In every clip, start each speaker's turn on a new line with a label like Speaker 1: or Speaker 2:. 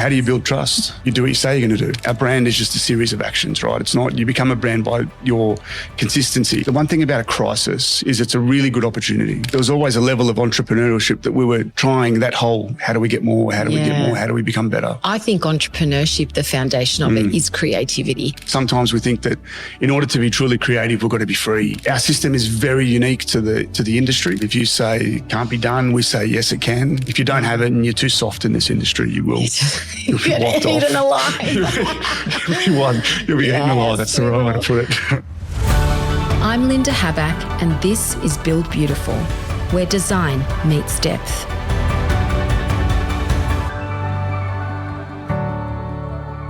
Speaker 1: how do you build trust? You do what you say you're going to do. Our brand is just a series of actions, right? It's not, you become a brand by your consistency. The one thing about a crisis is it's a really good opportunity. There was always a level of entrepreneurship that we were trying, that whole, how do we get more? How do we get more? How do we become better?
Speaker 2: I think entrepreneurship, the foundation of it is creativity.
Speaker 1: Sometimes we think that in order to be truly creative, we've got to be free. Our system is very unique to the industry. If you say it can't be done, we say yes, it can. If you don't have it and you're too soft in this industry, you'll be walked off.
Speaker 2: Eaten alive.
Speaker 1: You'll be eaten alive. That's the right way to put it.
Speaker 2: I'm Linda Habak, and this is Build Beautiful, where design meets depth.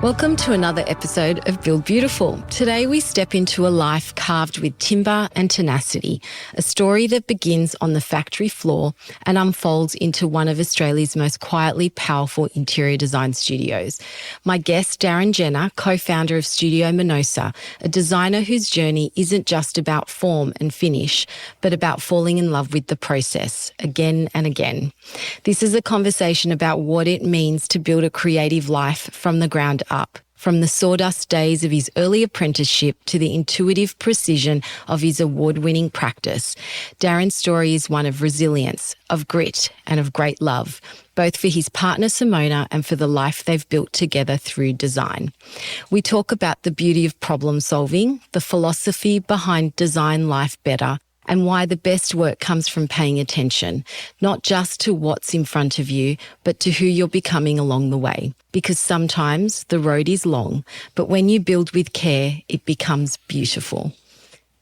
Speaker 2: Welcome to another episode of Build Beautiful. Today we step into a life carved with timber and tenacity, a story that begins on the factory floor and unfolds into one of Australia's most quietly powerful interior design studios. My guest, Darren Genner, co-founder of Studio Minosa, a designer whose journey isn't just about form and finish, but about falling in love with the process again and again. This is a conversation about what it means to build a creative life from the ground up. From the sawdust days of his early apprenticeship to the intuitive precision of his award-winning practice, Darren's story is one of resilience, of grit, and of great love, both for his partner Simona and for the life they've built together through design. We talk about the beauty of problem solving, the philosophy behind Design Life Better, and why the best work comes from paying attention, not just to what's in front of you, but to who you're becoming along the way. Because sometimes the road is long, but when you build with care, it becomes beautiful.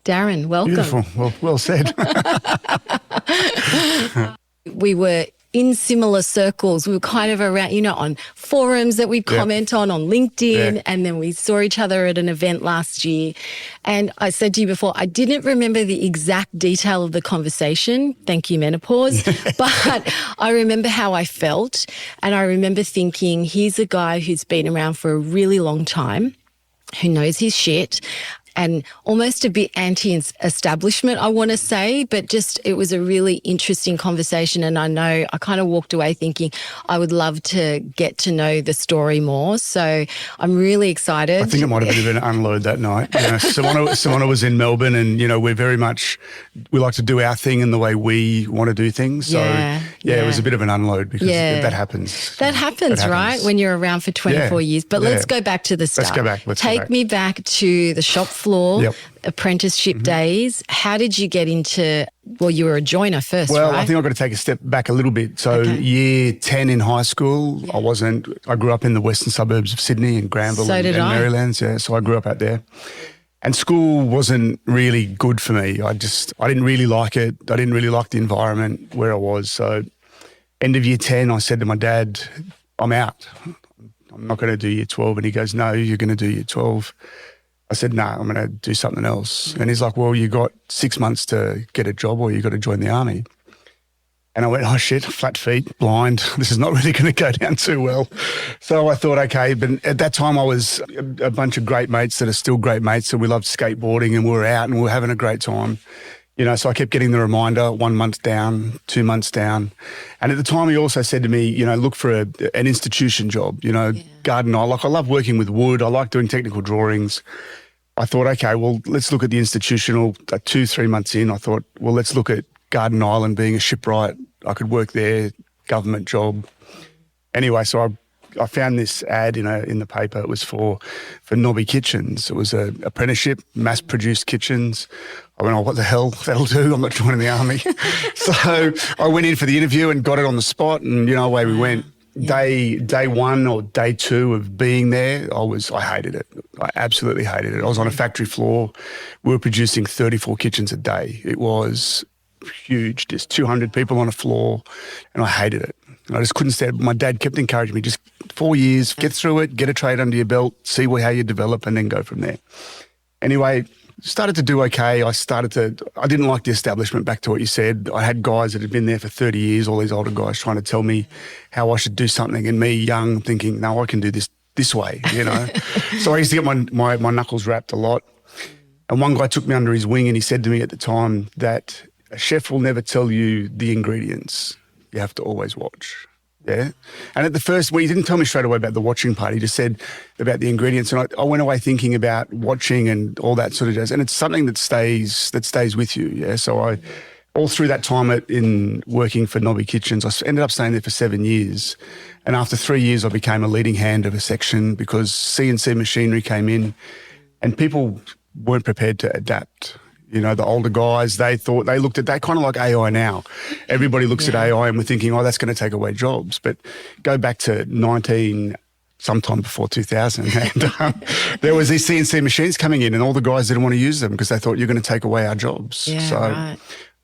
Speaker 2: Darren, welcome.
Speaker 1: Beautiful. Well said.
Speaker 2: We were in similar circles. We were kind of around, on forums that we'd comment on LinkedIn, and then we saw each other at an event last year. And I said to you before, I didn't remember the exact detail of the conversation. Thank you, menopause. But I remember how I felt. And I remember thinking, here's a guy who's been around for a really long time, who knows his shit, and almost a bit anti-establishment, I want to say, but just it was a really interesting conversation. And I know I kind of walked away thinking I would love to get to know the story more. So I'm really excited.
Speaker 1: I think it might have been an unload that night. Simona was in Melbourne, and, we're very much, we like to do our thing in the way we want to do things. So, it was a bit of an unload because that happens.
Speaker 2: That happens, right, when you're around for 24 years. But let's go back to the start.
Speaker 1: Let's go back.
Speaker 2: Take me back to the shop floor, apprenticeship days. How did you get into, you were a joiner first,
Speaker 1: right?
Speaker 2: I
Speaker 1: think I've got to take a step back a little bit. So year 10 in high school, I grew up in the western suburbs of Sydney and Granville and Marylands. So I grew up out there. And school wasn't really good for me. I didn't really like it. I didn't really like the environment where I was. So end of year 10, I said to my dad, I'm out. I'm not going to do year 12. And he goes, no, you're going to do year 12. I said, no, I'm going to do something else. And he's like, well, you got 6 months to get a job or you got to join the army. And I went, oh shit, flat feet, blind. This is not really going to go down too well. So I thought, okay, but at that time I was a bunch of great mates that are still great mates. So we loved skateboarding and we were out and we were having a great time. So I kept getting the reminder, 1 month down, 2 months down. And at the time he also said to me, look for an institution job, garden. I love working with wood. I like doing technical drawings. I thought, okay, well, let's look at the institutional. 2-3 months in, I thought, well, let's look at Garden Island being a shipwright. I could work there, government job. Anyway, so I found this ad in the paper. It was for Nobby Kitchens. It was an apprenticeship, mass-produced kitchens. I went, oh, what the hell? That'll do. I'm not joining the army. So I went in for the interview and got it on the spot, and away we went. Day one or day two of being there, I hated it. I absolutely hated it. I was on a factory floor. We were producing 34 kitchens a day. It was huge, just 200 people on a floor, and I hated it. And I just couldn't stand it. My dad kept encouraging me, just 4 years, get through it, get a trade under your belt, see how you develop, and then go from there. Anyway, started to do okay. I didn't like the establishment, back to what you said. I had guys that had been there for 30 years, all these older guys trying to tell me how I should do something, and me, young, thinking, no, I can do this way, So I used to get my knuckles wrapped a lot. And one guy took me under his wing and he said to me at the time that a chef will never tell you the ingredients. You have to always watch. Yeah. And at the first, well, he didn't tell me straight away about the watching part. He just said about the ingredients. And I went away thinking about watching and all that sort of jazz. And it's something that stays with you. Yeah. So all through that time in working for Nobby Kitchens, I ended up staying there for 7 years. And after 3 years, I became a leading hand of a section because CNC machinery came in and people weren't prepared to adapt. You know, the older guys, they looked at that kind of like AI now. Everybody looks at AI and we're thinking, oh, that's going to take away jobs. But go back to sometime before 2000, and there was these CNC machines coming in and all the guys didn't want to use them because they thought you're going to take away our jobs.
Speaker 2: Yeah,
Speaker 1: so
Speaker 2: right.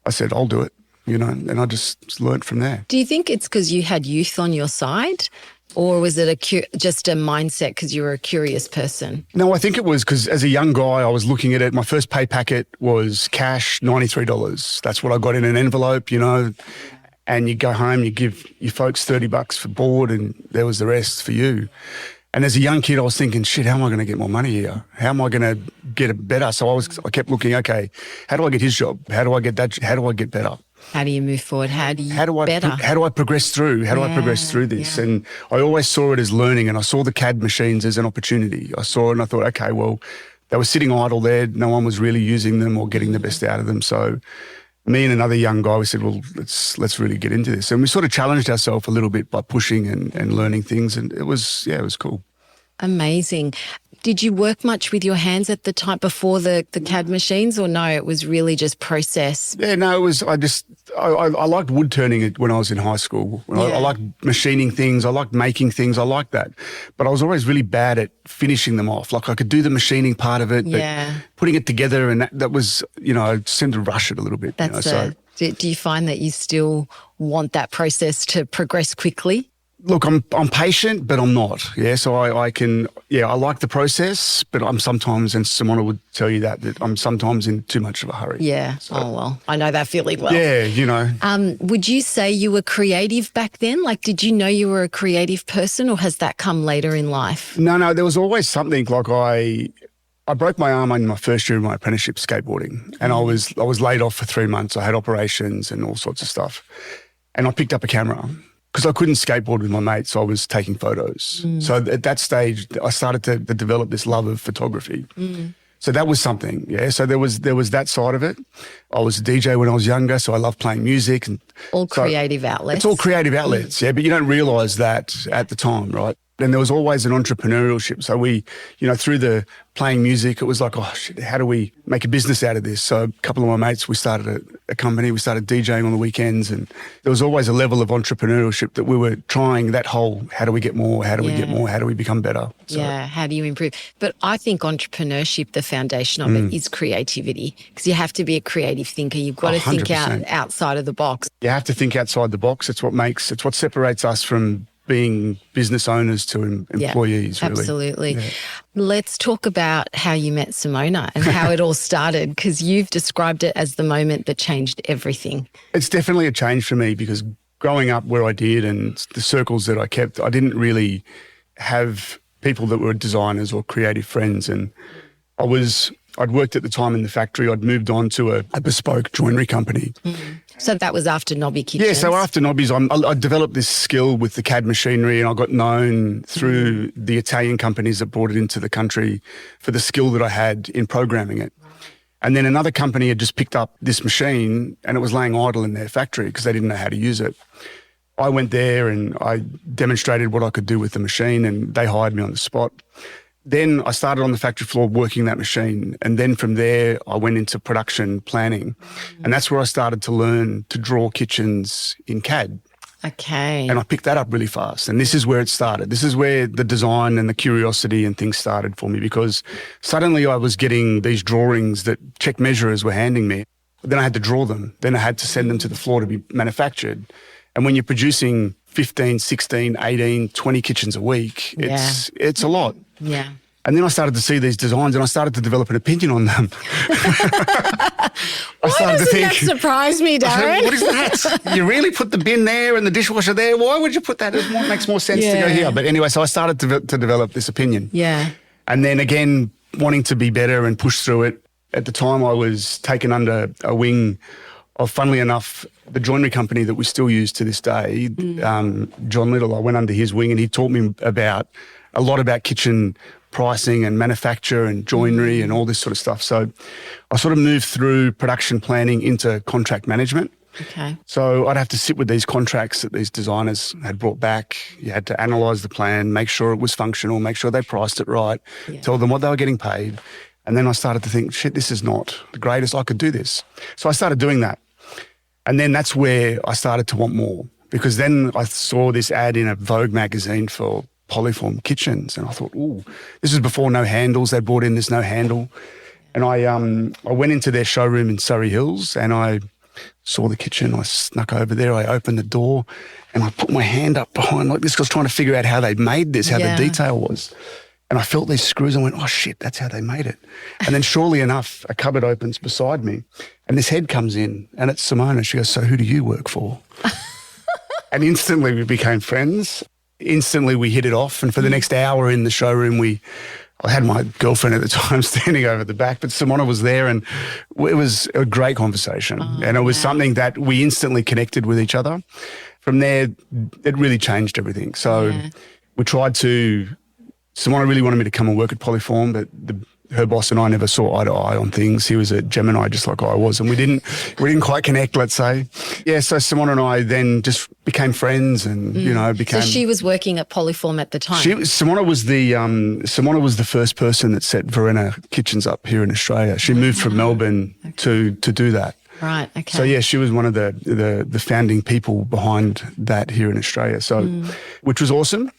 Speaker 1: I said, I'll do it, you know, and I just learnt from there.
Speaker 2: Do you think it's because you had youth on your side? Or was it just a mindset because you were a curious person?
Speaker 1: No, I think it was because as a young guy, I was looking at it. My first pay packet was cash, $93. That's what I got in an envelope, you know. And you go home, you give your folks $30 for board and there was the rest for you. And as a young kid, I was thinking, shit, how am I going to get more money here? How am I going to get it better? So I kept looking, okay, how do I get his job? How do I get that? How do I get better?
Speaker 2: How do you move forward? How do I
Speaker 1: progress through? How do I progress through this? Yeah. And I always saw it as learning, and I saw the CAD machines as an opportunity. I saw it and I thought, okay, well, they were sitting idle there. No one was really using them or getting the best out of them. So me and another young guy, we said, well, let's really get into this. And we sort of challenged ourselves a little bit by pushing and learning things. And it was cool.
Speaker 2: Amazing. Did you work much with your hands at the time before the CAD machines, or no, it was really just process?
Speaker 1: Yeah, no, it was, I liked wood turning it when I was in high school. I liked machining things. I liked making things. I liked that. But I was always really bad at finishing them off. Like I could do the machining part of it, but putting it together and that was, you know, I seemed to rush it a little bit.
Speaker 2: Do you find that you still want that process to progress quickly?
Speaker 1: Look, I'm patient, but I'm not. Yeah, so I like the process, but I'm sometimes, and Simona would tell you that I'm sometimes in too much of a hurry.
Speaker 2: Yeah. So, oh, well, I know that feeling well.
Speaker 1: Yeah, you know.
Speaker 2: Would you say you were creative back then? Like, did you know you were a creative person, or has that come later in life?
Speaker 1: No, there was always something. Like I broke my arm in my first year of my apprenticeship skateboarding, and I was laid off for 3 months. I had operations and all sorts of stuff, and I picked up a camera. Because I couldn't skateboard with my mates, so I was taking photos. So at that stage, I started to develop this love of photography. So that was something, yeah. So there was that side of it. I was a DJ when I was younger, so I loved playing music. And
Speaker 2: all creative outlets.
Speaker 1: It's all creative outlets, yeah, but you don't realise that at the time, right? And there was always an entrepreneurship. So we, you know, through the playing music, it was like, oh, shit, how do we make a business out of this? So a couple of my mates, we started a company. We started DJing on the weekends, and there was always a level of entrepreneurship that we were trying that whole, how do we get more? How do we get more? How do we become better? So,
Speaker 2: how do you improve? But I think entrepreneurship, the foundation of it is creativity, because you have to be a creative thinker. You've got to think outside of the box.
Speaker 1: You have to think outside the box. It's what separates us from being business owners to employees, really.
Speaker 2: Absolutely.
Speaker 1: Yeah.
Speaker 2: Let's talk about how you met Simona and how it all started, because you've described it as the moment that changed everything.
Speaker 1: It's definitely a change for me, because growing up where I did and the circles that I kept, I didn't really have people that were designers or creative friends. And I'd worked at the time in the factory. I'd moved on to a bespoke joinery company.
Speaker 2: So that was after Nobby Kitchens?
Speaker 1: Yeah, so after Nobby's, I developed this skill with the CAD machinery, and I got known through the Italian companies that brought it into the country for the skill that I had in programming it. And then another company had just picked up this machine and it was laying idle in their factory because they didn't know how to use it. I went there and I demonstrated what I could do with the machine, and they hired me on the spot. Then I started on the factory floor working that machine. And then from there, I went into production planning. And that's where I started to learn to draw kitchens in CAD.
Speaker 2: Okay.
Speaker 1: And I picked that up really fast. And this is where it started. This is where the design and the curiosity and things started for me, because suddenly I was getting these drawings that check measurers were handing me. Then I had to draw them. Then I had to send them to the floor to be manufactured. And when you're producing 15, 16, 18, 20 kitchens a week, it's a lot.
Speaker 2: Yeah.
Speaker 1: And then I started to see these designs and I started to develop an opinion on them.
Speaker 2: Why doesn't that surprise me, Darren?
Speaker 1: What is that? You really put the bin there and the dishwasher there? Why would you put that? It makes more sense to go here. But anyway, so I started to develop this opinion.
Speaker 2: Yeah.
Speaker 1: And then again, wanting to be better and push through it. At the time, I was taken under a wing funnily enough, the joinery company that we still use to this day, John Little, I went under his wing and he taught me a lot about kitchen pricing and manufacture and joinery and all this sort of stuff. So I sort of moved through production planning into contract management.
Speaker 2: Okay.
Speaker 1: So I'd have to sit with these contracts that these designers had brought back. You had to analyse the plan, make sure it was functional, make sure they priced it right, tell them what they were getting paid. And then I started to think, shit, this is not the greatest. I could do this. So I started doing that. And then that's where I started to want more, because then I saw this ad in a Vogue magazine for polyform kitchens. And I thought, ooh, this is before no handles. They brought in this no handle. And I went into their showroom in Surrey Hills and I saw the kitchen. I snuck over there. I opened the door and I put my hand up behind like this because I was trying to figure out how they'd made this, how the detail was. And I felt these screws and went, oh, shit, that's how they made it. And then surely enough, a cupboard opens beside me and this head comes in and it's Simona. She goes, so who do you work for? And instantly we became friends. Instantly we hit it off. And for the next hour in the showroom, I had my girlfriend at the time standing over the back, but Simona was there and it was a great conversation. And it was something that we instantly connected with each other. From there, it really changed everything. So we tried to... Simona really wanted me to come and work at Polyform, but her boss and I never saw eye to eye on things. He was a Gemini just like I was, and we didn't quite connect, let's say. Yeah, so Simona and I then just became friends and, became...
Speaker 2: So she was working at Polyform at the time?
Speaker 1: Simona was the first person that set Verena kitchens up here in Australia. She moved from Melbourne to do that.
Speaker 2: Right, okay.
Speaker 1: So, yeah, she was one of the founding people behind that here in Australia, so which was awesome.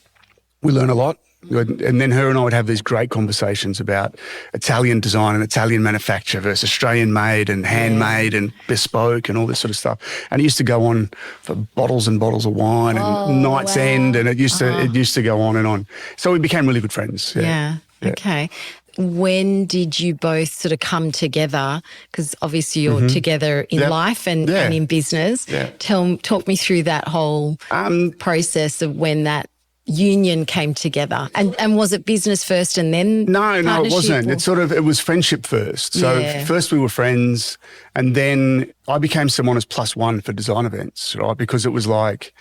Speaker 1: We learned a lot. And then her and I would have these great conversations about Italian design and Italian manufacture versus Australian made and handmade and bespoke and all this sort of stuff. And it used to go on for bottles and bottles of wine and night's end, and it used to go on and on. So we became really good friends.
Speaker 2: Yeah. Okay. When did you both sort of come together? Because obviously you're together in life and in business. Yeah. Talk me through that whole process of when that union came together. And was it business first and then
Speaker 1: No, it wasn't. It was friendship first. So first we were friends and then I became Simona's plus one for design events, right? Because it was like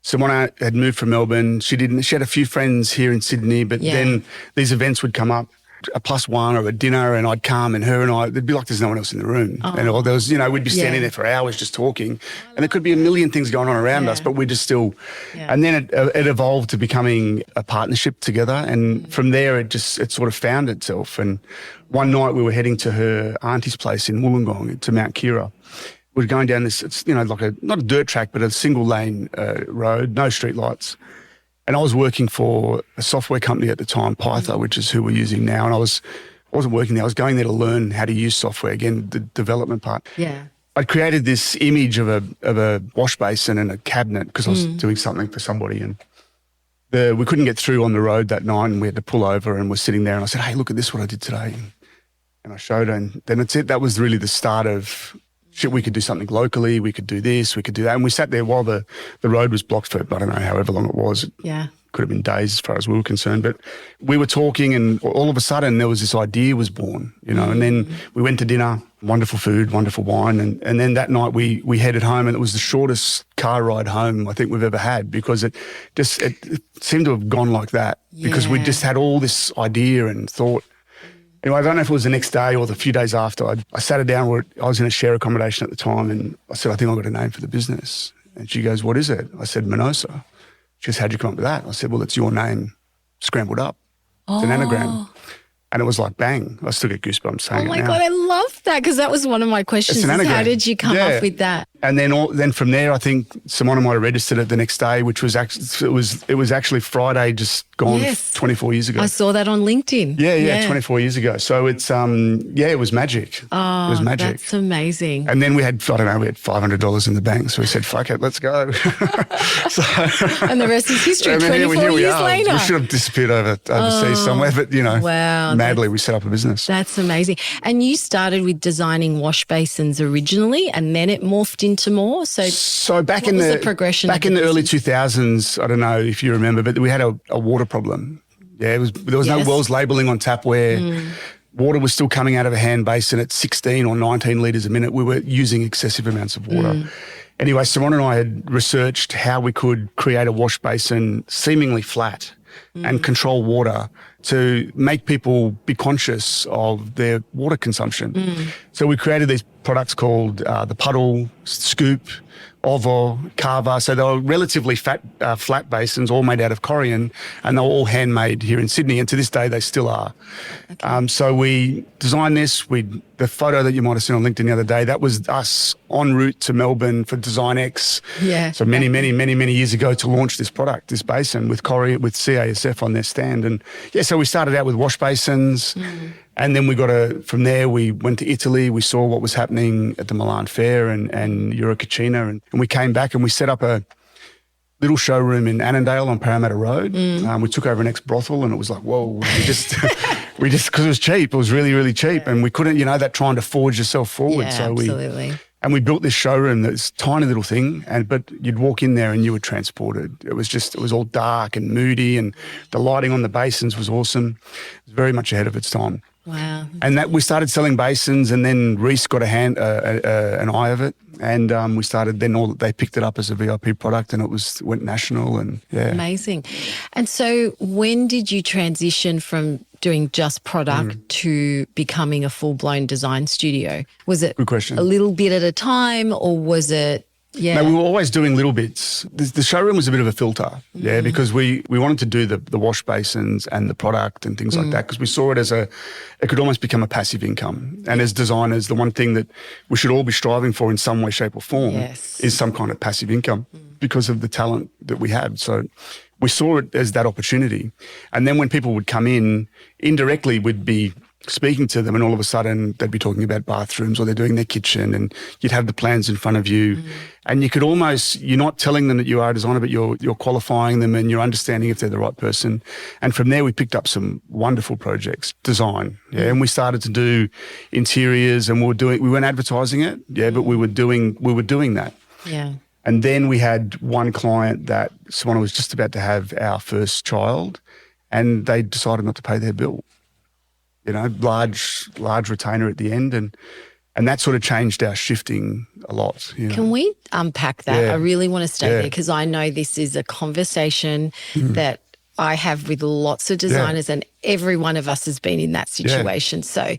Speaker 1: Simona had moved from Melbourne. She had a few friends here in Sydney, but then these events would come up, a plus one or a dinner, and I'd come and her and I, it'd be like there's no one else in the room. And there was, we'd be standing there for hours just talking and there could be a million things going on around us, but we're just still, and then it evolved to becoming a partnership together. And from there, it sort of found itself. And one night we were heading to her auntie's place in Wollongong to Mount Kira. We were going down this, it's, like not a dirt track, but a single lane road, no street lights. And I was working for a software company at the time, Python, which is who we're using now. And I wasn't working there. I was going there to learn how to use software, again, the development part.
Speaker 2: Yeah.
Speaker 1: I'd created this image of a wash basin and a cabinet because I was doing something for somebody. And we couldn't get through on the road that night and we had to pull over and we're sitting there and I said, hey, look at this, what I did today. And I showed her and then that's it. That was really the start of... shit, we could do something locally, we could do this, we could do that. And we sat there while the road was blocked for, I don't know, however long it was.
Speaker 2: Yeah.
Speaker 1: Could have been days as far as we were concerned. But we were talking and all of a sudden there was this idea was born, and then we went to dinner, wonderful food, wonderful wine. And then that night we headed home and it was the shortest car ride home I think we've ever had because it seemed to have gone like that because we just had all this idea and thought. Anyway, I don't know if it was the next day or the few days after. I sat her down. I was in a share accommodation at the time and I said, I think I've got a name for the business. And she goes, what is it? I said, Minosa. She goes, how'd you come up with that? I said, well, it's your name scrambled up. It's an anagram. And it was like, bang. I still get goosebumps saying it now.
Speaker 2: Oh, my God, I love that because that was one of my questions.
Speaker 1: It's an anagram.
Speaker 2: How did you come up with that?
Speaker 1: And then from there, I think Simona might have registered it the next day, which was actually, it was actually Friday just gone 24 years ago.
Speaker 2: I saw that on LinkedIn.
Speaker 1: Yeah, 24 years ago. So it's, it was magic.
Speaker 2: Oh,
Speaker 1: it was magic.
Speaker 2: That's amazing.
Speaker 1: And then we had $500 in the bank. So we said, fuck it, let's go.
Speaker 2: And the rest is history, 24 years later.
Speaker 1: We should have disappeared overseas somewhere, but,
Speaker 2: wow,
Speaker 1: madly we set up a business.
Speaker 2: That's amazing. And you started with designing wash basins originally and then it morphed into more. So back in the progression
Speaker 1: back in the early 2000s, I don't know if you remember, but we had a water problem. Yeah, there was no Wells labelling on tapware. water was still coming out of a hand basin at 16 or 19 litres a minute. We were using excessive amounts of water. Anyway, Simona and I had researched how we could create a wash basin seemingly flat and control water to make people be conscious of their water consumption. So we created these products called the Puddle, Scoop, Ovo, Carver. So they were relatively flat basins, all made out of Corian, and they were all handmade here in Sydney, and to this day they still are. Okay. So we designed this. The photo that you might have seen on LinkedIn the other day, that was us en route to Melbourne for Design X.
Speaker 2: Yeah.
Speaker 1: So many years ago to launch this product, this basin with Corian, with CASF on their stand. And yeah, so we started out with wash basins. And then from there we went to Italy. We saw what was happening at the Milan Fair and Eurocachina. And we came back and we set up a little showroom in Annandale on Parramatta Road. We took over an ex-brothel and it was like, whoa, because it was cheap. It was really, really cheap. And we couldn't, that trying to forge yourself forward.
Speaker 2: Yeah,
Speaker 1: so
Speaker 2: absolutely.
Speaker 1: And we built this showroom that's a tiny little thing, but you'd walk in there and you were transported. It was all dark and moody, and the lighting on the basins was awesome. It was very much ahead of its time.
Speaker 2: Wow.
Speaker 1: And that we started selling basins, and then Reese got an eye of it, and we started. Then they picked it up as a VIP product, and it went national, and yeah,
Speaker 2: amazing. And so, when did you transition from doing just product to becoming a full-blown design studio? Was it
Speaker 1: good question?
Speaker 2: A little bit at a time, or was it? Yeah.
Speaker 1: No, we were always doing little bits. The showroom was a bit of a filter, because we wanted to do the wash basins and the product and things like that, because we saw it as it could almost become a passive income. And as designers, the one thing that we should all be striving for in some way, shape or form is some kind of passive income because of the talent that we have. So we saw it as that opportunity. And then when people would come in, indirectly we'd be speaking to them, and all of a sudden they'd be talking about bathrooms, or they're doing their kitchen, and you'd have the plans in front of you, and you could you're not telling them that you are a designer, but you're qualifying them and you're understanding if they're the right person. And from there we picked up some wonderful projects, design, and we started to do interiors, and we weren't advertising it, but we were doing that. Yeah. And then we had one client that Simona was just about to have our first child, and they decided not to pay their bill. Large retainer at the end, and that sort of changed our shifting a lot.
Speaker 2: Can we unpack that? Yeah. I really want to stay there, because I know this is a conversation that I have with lots of designers, and every one of us has been in that situation. So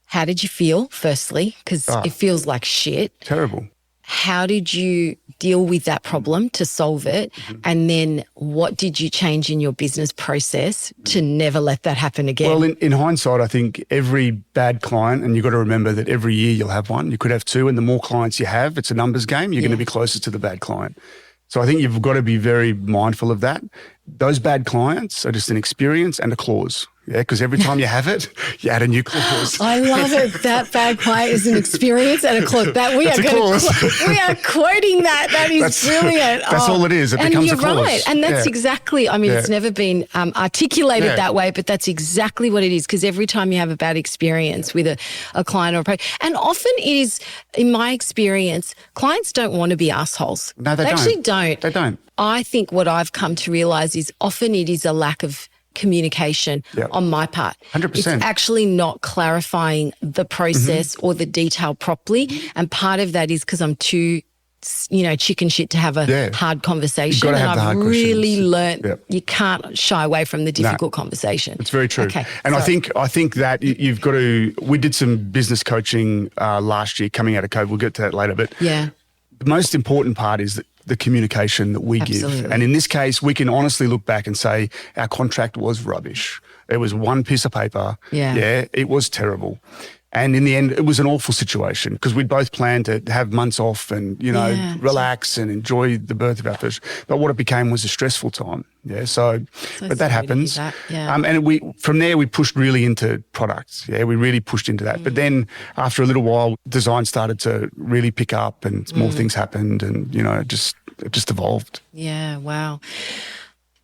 Speaker 2: how did you feel, firstly? Because it feels like shit.
Speaker 1: Terrible.
Speaker 2: How did you deal with that problem to solve it? And then what did you change in your business process to never let that happen again?
Speaker 1: Well, in hindsight, I think every bad client, and you've got to remember that every year you'll have one, you could have two, and the more clients you have, it's a numbers game, you're going to be closer to the bad client. So I think you've got to be very mindful of that. Those bad clients are just an experience and a clause. Yeah, because every time you have it, you add a new clause.
Speaker 2: I love it. That bad client is an experience and a clause. We are quoting that. That is brilliant.
Speaker 1: That's all it is. It becomes a clause.
Speaker 2: And you're right. And that's exactly, it's never been articulated that way, but that's exactly what it is. Because every time you have a bad experience with a client or a project, and often it is, in my experience, clients don't want to be assholes.
Speaker 1: No, they
Speaker 2: actually don't.
Speaker 1: They don't.
Speaker 2: I think what I've come to realise is often it is a lack of communication on my part.
Speaker 1: 100%.
Speaker 2: It's actually not clarifying the process or the detail properly. And part of that is because I'm too, chicken shit to have a hard conversation.
Speaker 1: And
Speaker 2: I've really learnt you can't shy away from the difficult conversation.
Speaker 1: It's very true. Okay, and I think that you've got to, we did some business coaching last year coming out of COVID. We'll get to that later. But the most important part is that the communication that we give. And in this case, we can honestly look back and say our contract was rubbish. It was one piece of paper. Yeah, it was terrible. And in the end, it was an awful situation because we'd both planned to have months off and, relax and enjoy the birth of our first. But what it became was a stressful time. Yeah, but that happens. And from there, we pushed really into products. Yeah, we really pushed into that. But then after a little while, design started to really pick up and more things happened and, it just evolved.
Speaker 2: Yeah, wow.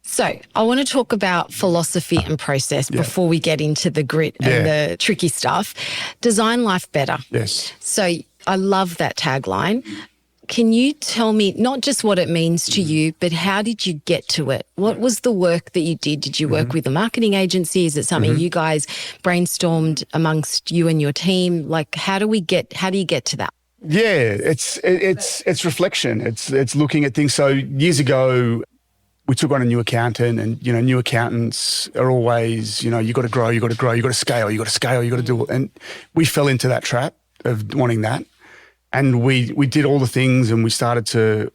Speaker 2: So I want to talk about philosophy and process before we get into the grit and the tricky stuff. Design life better.
Speaker 1: Yes.
Speaker 2: So I love that tagline. Can you tell me not just what it means to you, but how did you get to it? What was the work that you did? Did you work with a marketing agency? Is it something you guys brainstormed amongst you and your team? Like, how do you get to that?
Speaker 1: Yeah, it's reflection. It's looking at things. So years ago, we took on a new accountant, and new accountants are always, you got to grow, you got to scale, you got to do it. And we fell into that trap of wanting that, and we did all the things, and we started to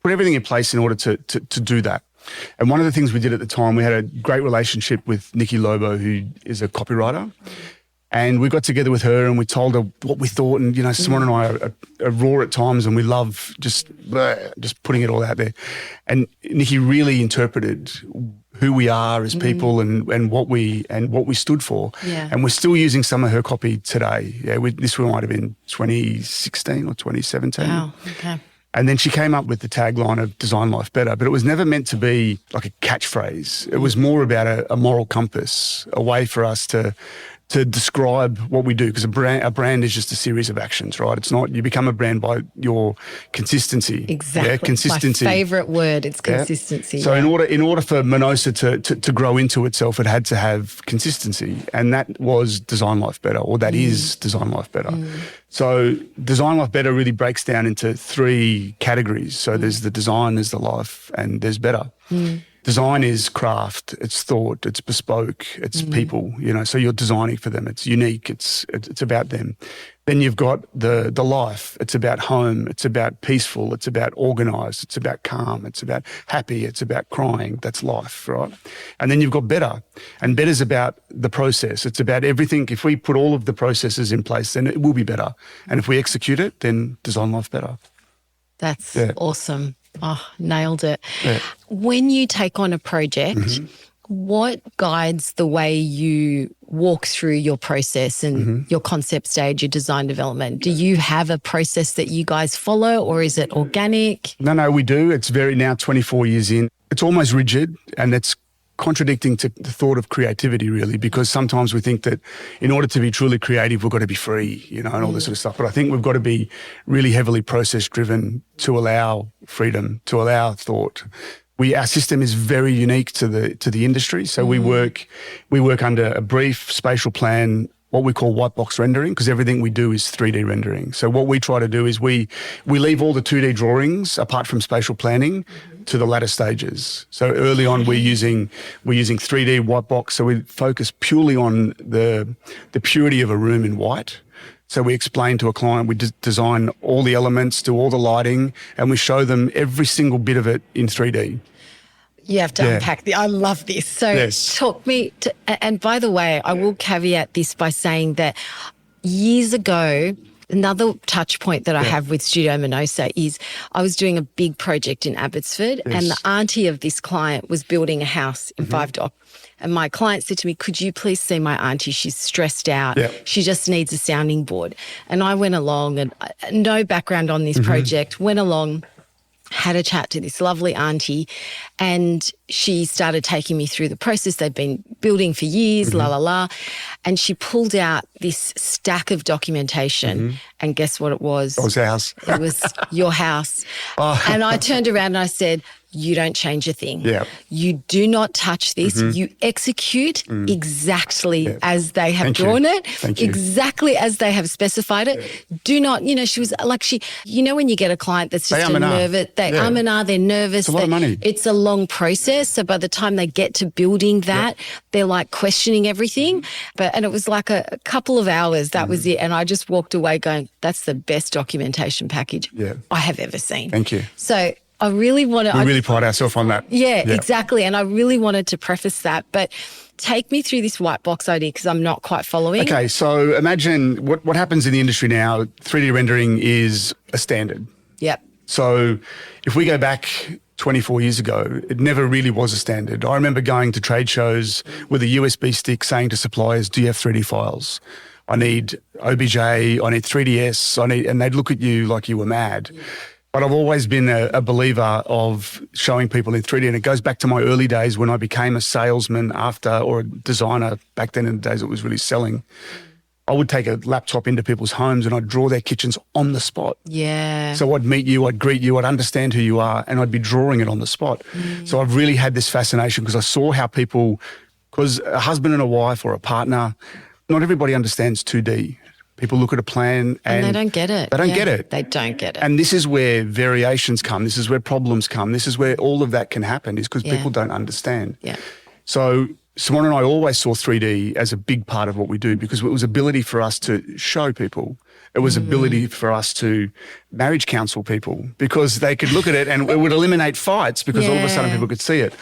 Speaker 1: put everything in place in order to do that. And one of the things we did at the time, we had a great relationship with Nikki Lobo, who is a copywriter. And we got together with her and we told her what we thought. And, Simona and I are raw at times, and we love just putting it all out there. And Nikki really interpreted who we are as people and what we stood for.
Speaker 2: Yeah.
Speaker 1: And we're still using some of her copy today. Yeah, this one might have been 2016 or 2017.
Speaker 2: Wow, okay.
Speaker 1: And then she came up with the tagline of Design Life Better, but it was never meant to be like a catchphrase. It was more about a moral compass, a way for us to describe what we do, because a brand is just a series of actions, right? It's not, you become a brand by your consistency.
Speaker 2: Exactly.
Speaker 1: Yeah, consistency.
Speaker 2: My favourite word, it's consistency.
Speaker 1: Yeah. So in order for Minosa to grow into itself, it had to have consistency, and that was Design Life Better, or that is Design Life Better. So Design Life Better really breaks down into 3 categories. So there's the design, there's the life, and there's better. Design is craft, it's thought, it's bespoke, it's people, so you're designing for them. It's unique, it's about them. Then you've got the life. It's about home, it's about peaceful, it's about organised, it's about calm, it's about happy, it's about crying. That's life, right? And then you've got better. And better's about the process. It's about everything. If we put all of the processes in place, then it will be better. And if we execute it, then Design Life Better.
Speaker 2: That's awesome. Oh, nailed it.
Speaker 1: Yeah.
Speaker 2: When you take on a project, what guides the way you walk through your process and your concept stage, your design development? Do you have a process that you guys follow, or is it organic?
Speaker 1: No, we do. It's now 24 years in. It's almost rigid, and it's contradicting to the thought of creativity, really, because sometimes we think that in order to be truly creative, we've got to be free, and all this sort of stuff. But I think we've got to be really heavily process-driven to allow freedom, to allow thought. Our system is very unique to the industry. So we work under a brief spatial plan, what we call white box rendering, because everything we do is 3D rendering. So what we try to do is we leave all the 2D drawings, apart from spatial planning, to the latter stages. So early on, we're using 3D white box. So we focus purely on the purity of a room in white. So we explain to a client, we design all the elements, do all the lighting, and we show them every single bit of it in 3D.
Speaker 2: You have to unpack I love this. So talk me and by the way, I will caveat this by saying that years ago, another touch point that I have with Studio Minosa is I was doing a big project in Abbotsford, and the auntie of this client was building a house in Five Dock. And my client said to me, could you please see my auntie? She's stressed out. Yeah. She just needs a sounding board. And I went along, and no background on this project, went along, had a chat to this lovely auntie, and she started taking me through the process. They'd been building for years, and she pulled out this stack of documentation, and guess what it was?
Speaker 1: It was our house.
Speaker 2: It was your house. And I turned around and I said, you don't change a thing.
Speaker 1: Yeah.
Speaker 2: You do not touch this. You execute exactly as they have drawn it, exactly as they have specified it. Do not, she was like, when you get a client that's just nervous, they're nervous.
Speaker 1: It's a lot of money.
Speaker 2: It's a long process. So by the time they get to building that, they're like questioning everything. And it was like a couple of hours, that was it. And I just walked away going, that's the best documentation package I have ever seen.
Speaker 1: Thank you.
Speaker 2: So I really want to...
Speaker 1: We really pride ourselves on that.
Speaker 2: Yeah, exactly. And I really wanted to preface that. But take me through this white box idea, because I'm not quite following.
Speaker 1: Okay, so imagine what happens in the industry now. 3D rendering is a standard.
Speaker 2: Yep.
Speaker 1: So if we go back 24 years ago, it never really was a standard. I remember going to trade shows with a USB stick saying to suppliers, do you have 3D files? I need OBJ, I need 3DS, and they'd look at you like you were mad. But I've always been a believer of showing people in 3D, and it goes back to my early days when I became a salesman or a designer. Back then in the days it was really selling. I would take a laptop into people's homes and I'd draw their kitchens on the spot.
Speaker 2: Yeah.
Speaker 1: So I'd meet you, I'd greet you, I'd understand who you are, and I'd be drawing it on the spot. So I've really had this fascination because I saw how people, because a husband and a wife or a partner, not everybody understands 2D. People look at a plan and
Speaker 2: they don't get it.
Speaker 1: They don't get it.
Speaker 2: They don't get it.
Speaker 1: And this is where variations come. This is where problems come. This is where all of that can happen, is because people don't understand.
Speaker 2: Yeah.
Speaker 1: So Simona and I always saw 3D as a big part of what we do, because it was ability for us to show people. It was ability for us to marriage counsel people, because they could look at it and it would eliminate fights, because all of a sudden people could see it.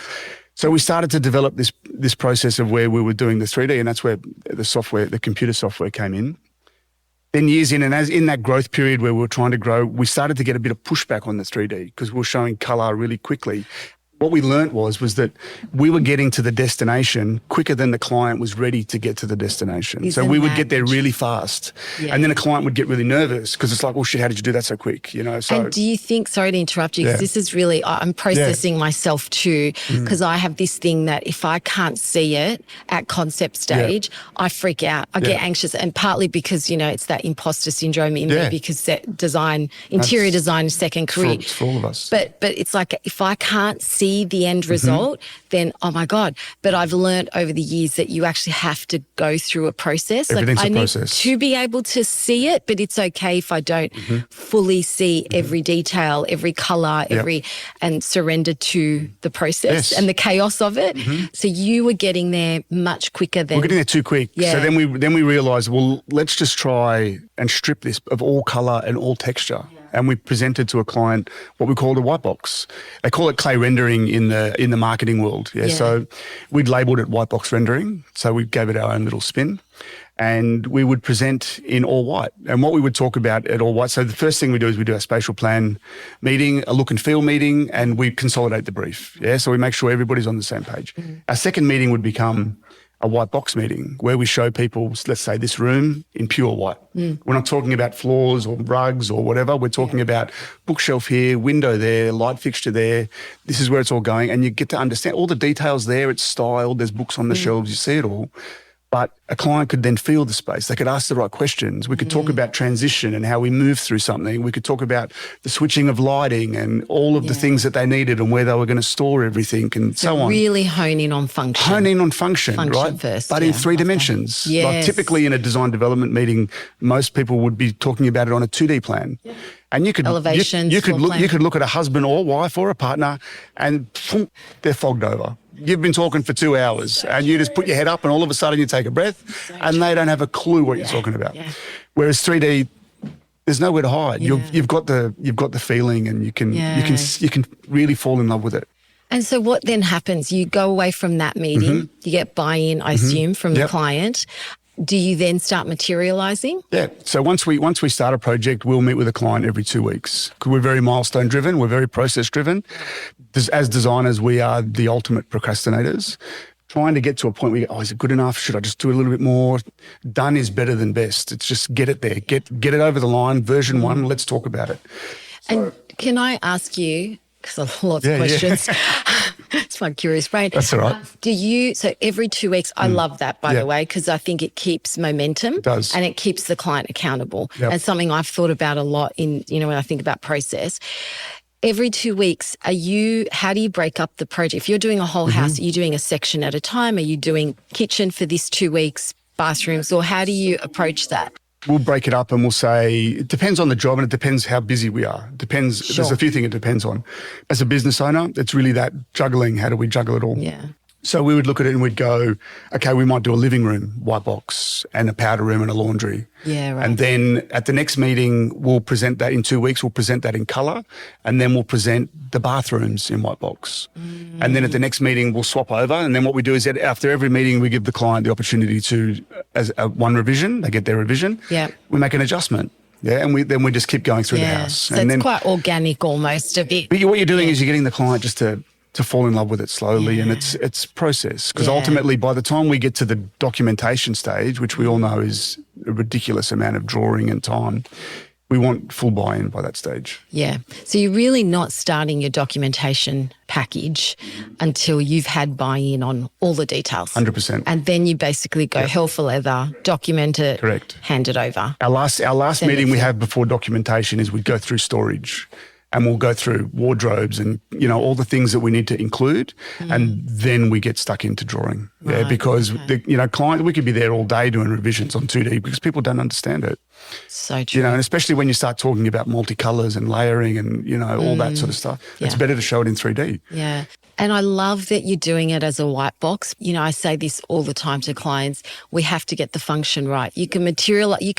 Speaker 1: So we started to develop this process of where we were doing the 3D, and that's where the computer software came in. Then years in, and as in that growth period where we were trying to grow, we started to get a bit of pushback on the 3D because we were showing colour really quickly. What we learnt was that we were getting to the destination quicker than the client was ready to get to the destination. So we would get there really fast. Yeah. And then a client would get really nervous because it's like, oh shit, how did you do that so quick? You know. So,
Speaker 2: and do you think, sorry to interrupt you, because this is really, I'm processing myself too, because I have this thing that if I can't see it at concept stage, I freak out. I get anxious, and partly because, you know, it's that imposter syndrome in me, because interior design is second career.
Speaker 1: For all of us.
Speaker 2: But it's like, if I can't see the end result, then oh my God. But I've learned over the years that you actually have to go through a process.
Speaker 1: Everything's
Speaker 2: like I
Speaker 1: a process.
Speaker 2: need to be able to see it, but it's okay if I don't fully see every detail, every colour, and surrender to the process and the chaos of it. So you were getting there much quicker than...
Speaker 1: We're getting there too quick. Yeah. So then we realised, well, let's just try and strip this of all colour and all texture. And we presented to a client what we called a white box. They call it clay rendering in the marketing world. Yeah. So we'd labelled it white box rendering. So we gave it our own little spin, and we would present in all white. And what we would talk about at all white. So the first thing we do is we do a spatial plan meeting, a look and feel meeting, and we consolidate the brief. Yeah. So we make sure everybody's on the same page. Our second meeting would become a white box meeting where we show people, let's say, this room in pure white. We're not talking about floors or rugs or whatever. We're talking about bookshelf here, window there, light fixture there. This is where it's all going. And you get to understand all the details there. It's styled. There's books on the shelves. You see it all. But a client could then feel the space. They could ask the right questions. We could talk about transition and how we move through something. We could talk about the switching of lighting and all of the things that they needed and where they were going to store everything and so on.
Speaker 2: Really hone in on function.
Speaker 1: Hone in on function right?
Speaker 2: First,
Speaker 1: but in 3 dimensions.
Speaker 2: Yes.
Speaker 1: Like typically in a design development meeting, most people would be talking about it on a 2D plan. Yeah. And you could
Speaker 2: elevations,
Speaker 1: you could look at a husband or wife or a partner and they're fogged over. You've been talking for 2 hours and you just put your head up and all of a sudden you take a breath and they don't have a clue what you're talking about. Yeah. Whereas 3D, there's nowhere to hide. Yeah. You've got the feeling and you can really fall in love with it.
Speaker 2: And so what then happens? You go away from that meeting, you get buy-in, I assume, from the client. Do you then start materialising? Yeah.
Speaker 1: So once we start a project, we'll meet with a client every 2 weeks because we're very milestone driven. We're very process driven. As designers, we are the ultimate procrastinators. Trying to get to a point where you go, oh, is it good enough? Should I just do a little bit more? Done is better than best. It's just get it there. Get it over the line. Version 1, let's talk about it.
Speaker 2: And can I ask you, because I have lots of questions. It's my curious brain.
Speaker 1: That's all right.
Speaker 2: So every 2 weeks, I love that, by the way, because I think it keeps momentum.
Speaker 1: It does.
Speaker 2: And it keeps the client accountable. Yep. And something I've thought about a lot when I think about process. Every 2 weeks, how do you break up the project? If you're doing a whole house, are you doing a section at a time? Are you doing kitchen for this 2 weeks, bathrooms, or how do you approach that?
Speaker 1: We'll break it up and we'll say, it depends on the job and it depends how busy we are. It depends. Sure. There's a few things it depends on. As a business owner, it's really that juggling. How do we juggle it all?
Speaker 2: Yeah.
Speaker 1: So we would look at it and we'd go, okay, we might do a living room, white box, and a powder room and a laundry.
Speaker 2: Yeah, right.
Speaker 1: And then at the next meeting, we'll present that in 2 weeks. We'll present that in colour, and then we'll present the bathrooms in white box. And then at the next meeting, we'll swap over. And then what we do is that after every meeting, we give the client the opportunity to, as one revision, they get their revision.
Speaker 2: Yeah.
Speaker 1: We make an adjustment. Yeah, and we just keep going through the house.
Speaker 2: So
Speaker 1: and
Speaker 2: it's quite organic almost a bit.
Speaker 1: But what you're doing is you're getting the client just to fall in love with it slowly, and it's process. Because ultimately, by the time we get to the documentation stage, which we all know is a ridiculous amount of drawing and time, we want full buy-in by that stage.
Speaker 2: Yeah. So you're really not starting your documentation package until you've had buy-in on all the details.
Speaker 1: 100%.
Speaker 2: And then you basically go hell for leather, document it,
Speaker 1: Correct.
Speaker 2: hand it over.
Speaker 1: Our last meeting we have before documentation is we go through storage. And we'll go through wardrobes and, all the things that we need to include. And then we get stuck into drawing. Right, because, client, we could be there all day doing revisions on 2D because people don't understand it.
Speaker 2: So true.
Speaker 1: And especially when you start talking about multicolours and layering and, all that sort of stuff. Yeah. It's better to show it in 3D.
Speaker 2: Yeah. And I love that you're doing it as a white box. I say this all the time to clients. We have to get the function right. You can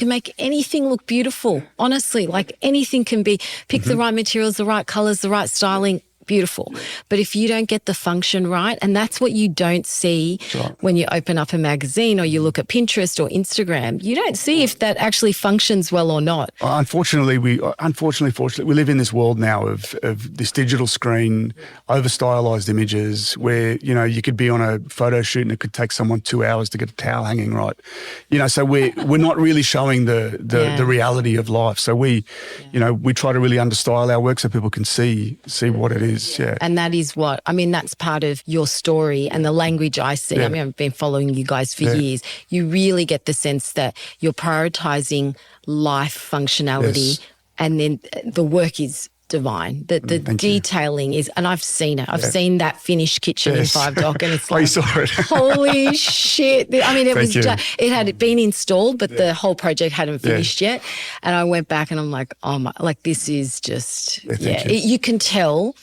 Speaker 2: make anything look beautiful. Honestly, like anything can be, pick the right materials, the right colours, the right styling. Beautiful. But if you don't get the function right, and that's what you don't see when you open up a magazine or you look at Pinterest or Instagram, you don't see if that actually functions well or not.
Speaker 1: Fortunately, we live in this world now of this digital screen, over-stylized images where, you could be on a photo shoot and it could take someone 2 hours to get a towel hanging right. So we're not really showing the reality of life. So we try to really understyle our work so people can see what it is. Yeah.
Speaker 2: And that is that's part of your story and the language I see. Yeah. I've been following you guys for years. You really get the sense that you're prioritizing life functionality and then the work is divine. The detailing is, and I've seen it. I've seen that finished kitchen in 5Doc and it's like,
Speaker 1: you saw it.
Speaker 2: Holy shit. It had been installed, but the whole project hadn't finished yet. And I went back and I'm like, oh my, like this is just, you can tell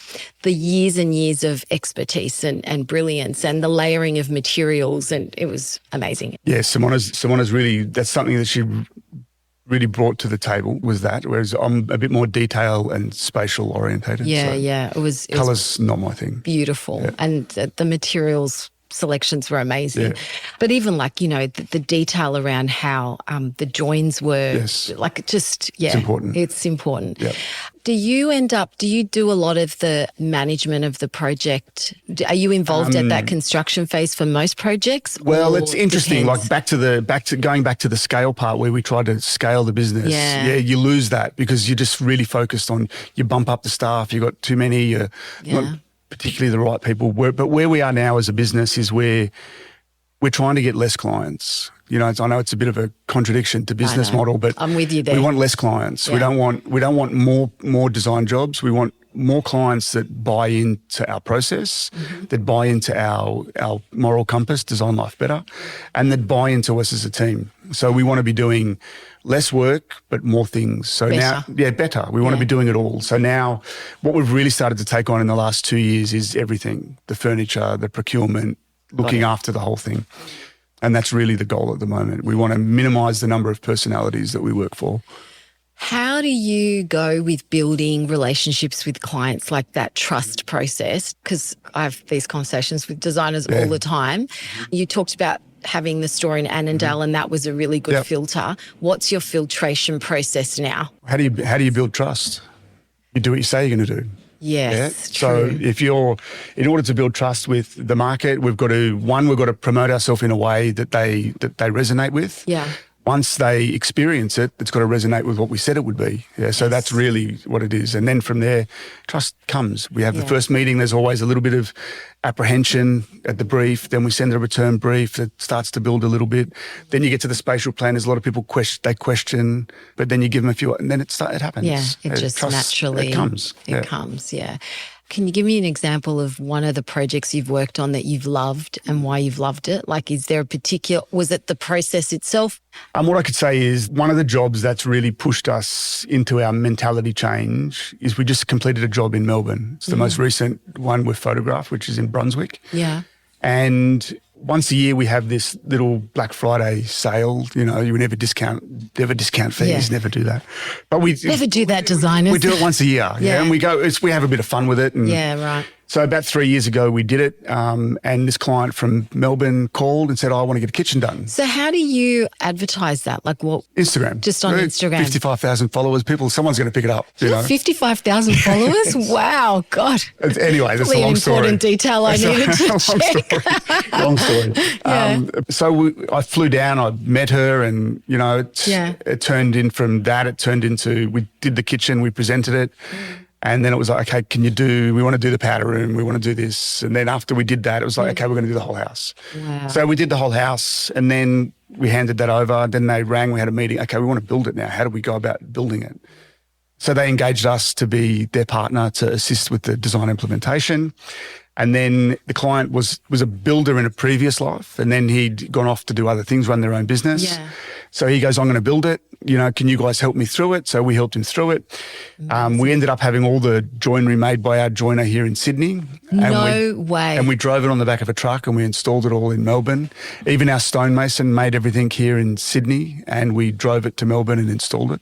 Speaker 2: the years and years of expertise and brilliance and the layering of materials, and it was amazing.
Speaker 1: Yeah, Simona's really, that's something that she really brought to the table was that, whereas I'm a bit more detail and spatial orientated.
Speaker 2: It was
Speaker 1: colour's not my thing.
Speaker 2: Beautiful. Yeah. And the materials selections were amazing. Yeah. But even the detail around how the joins were, it's important. It's important.
Speaker 1: Yeah.
Speaker 2: Do you do a lot of the management of the project? Are you involved at that construction phase for most projects?
Speaker 1: Well, it's interesting. Depends? Like going back to the scale part where we try to scale the business. Yeah, you lose that because you're just really focused on, you bump up the staff, you got too many, you're not particularly the right people. But where we are now as a business is where we're trying to get less clients. I know it's a bit of a contradiction to business model, but
Speaker 2: I'm with you there.
Speaker 1: We want less clients. Yeah. We don't want more design jobs. We want more clients that buy into our process, that buy into our moral compass, design life better, and that buy into us as a team. So we want to be doing less work, but more things. So better. We want to be doing it all. So now what we've really started to take on in the last 2 years is everything, the furniture, the procurement, looking after the whole thing. And that's really the goal at the moment. We want to minimise the number of personalities that we work for.
Speaker 2: How do you go with building relationships with clients, like that trust process? Because I have these conversations with designers all the time. You talked about having the store in Annandale and that was a really good filter. What's your filtration process now?
Speaker 1: How do you build trust? You do what you say you're going to do.
Speaker 2: Yes,
Speaker 1: true. So in order to build trust with the market, we've got to promote ourselves in a way that they resonate with.
Speaker 2: Yeah.
Speaker 1: Once they experience it, it's got to resonate with what we said it would be. Yeah. So that's really what it is. And then from there, trust comes. We have the first meeting. There's always a little bit of apprehension at the brief. Then we send a return brief that starts to build a little bit. Then you get to the spatial plan. There's a lot of people question, but then you give them a few, and then it happens.
Speaker 2: Yeah, it just naturally
Speaker 1: comes.
Speaker 2: It comes. Yeah. Can you give me an example of one of the projects you've worked on that you've loved and why you've loved it? Like, was it the process itself?
Speaker 1: What I could say is one of the jobs that's really pushed us into our mentality change is we just completed a job in Melbourne. It's the most recent one we've photographed, which is in Brunswick.
Speaker 2: Yeah.
Speaker 1: And once a year we have this little Black Friday sale. You never discount fees, never do that. But we
Speaker 2: never do that, designers.
Speaker 1: We do it once a year, and we have a bit of fun with it. And,
Speaker 2: right.
Speaker 1: So about 3 years ago, we did it, and this client from Melbourne called and said, I want to get a kitchen done.
Speaker 2: So how do you advertise that? Like what?
Speaker 1: Instagram.
Speaker 2: Just on Instagram.
Speaker 1: 55,000 followers. Someone's going to pick it up. You know?
Speaker 2: 55,000 followers? Wow, God.
Speaker 1: Anyway, that's a long story.
Speaker 2: Important detail I needed to check.
Speaker 1: Long story.
Speaker 2: Yeah.
Speaker 1: So I flew down, I met her, and, you know, it turned into, we did the kitchen, we presented it. And then it was like, okay, we want to do the powder room, we want to do this. And then after we did that, it was like, okay, we're going to do the whole house.
Speaker 2: Wow.
Speaker 1: So we did the whole house, and then we handed that over. Then they rang, we had a meeting. Okay, we want to build it now. How do we go about building it? So they engaged us to be their partner to assist with the design implementation. And then the client was a builder in a previous life, and then he'd gone off to do other things, run their own business.
Speaker 2: Yeah.
Speaker 1: So he goes, I'm going to build it. You know, can you guys help me through it? So we helped him through it. We ended up having all the joinery made by our joiner here in Sydney.
Speaker 2: No way.
Speaker 1: And we drove it on the back of a truck, and we installed it all in Melbourne. Even our stonemason made everything here in Sydney, and we drove it to Melbourne and installed it.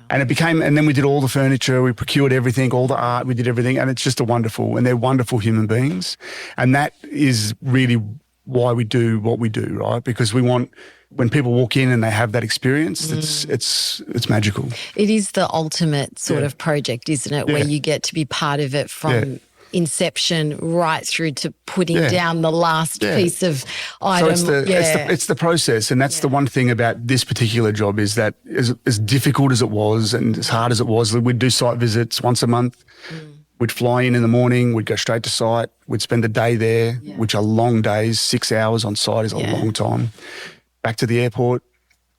Speaker 1: And and then we did all the furniture, we procured everything, all the art, we did everything. And it's just and they're wonderful human beings. And that is really why we do what we do, right? Because we want, when people walk in and they have that experience, it's magical.
Speaker 2: It is the ultimate sort of project, isn't it? Where you get to be part of it from inception right through to putting down the last piece of item.
Speaker 1: So it's the process, and that's the one thing about this particular job is that as difficult as it was and as hard as it was, we'd do site visits once a month. We'd fly in the morning, we'd go straight to site, we'd spend a day there, which are long days. 6 hours on site is a long time. Back to the airport,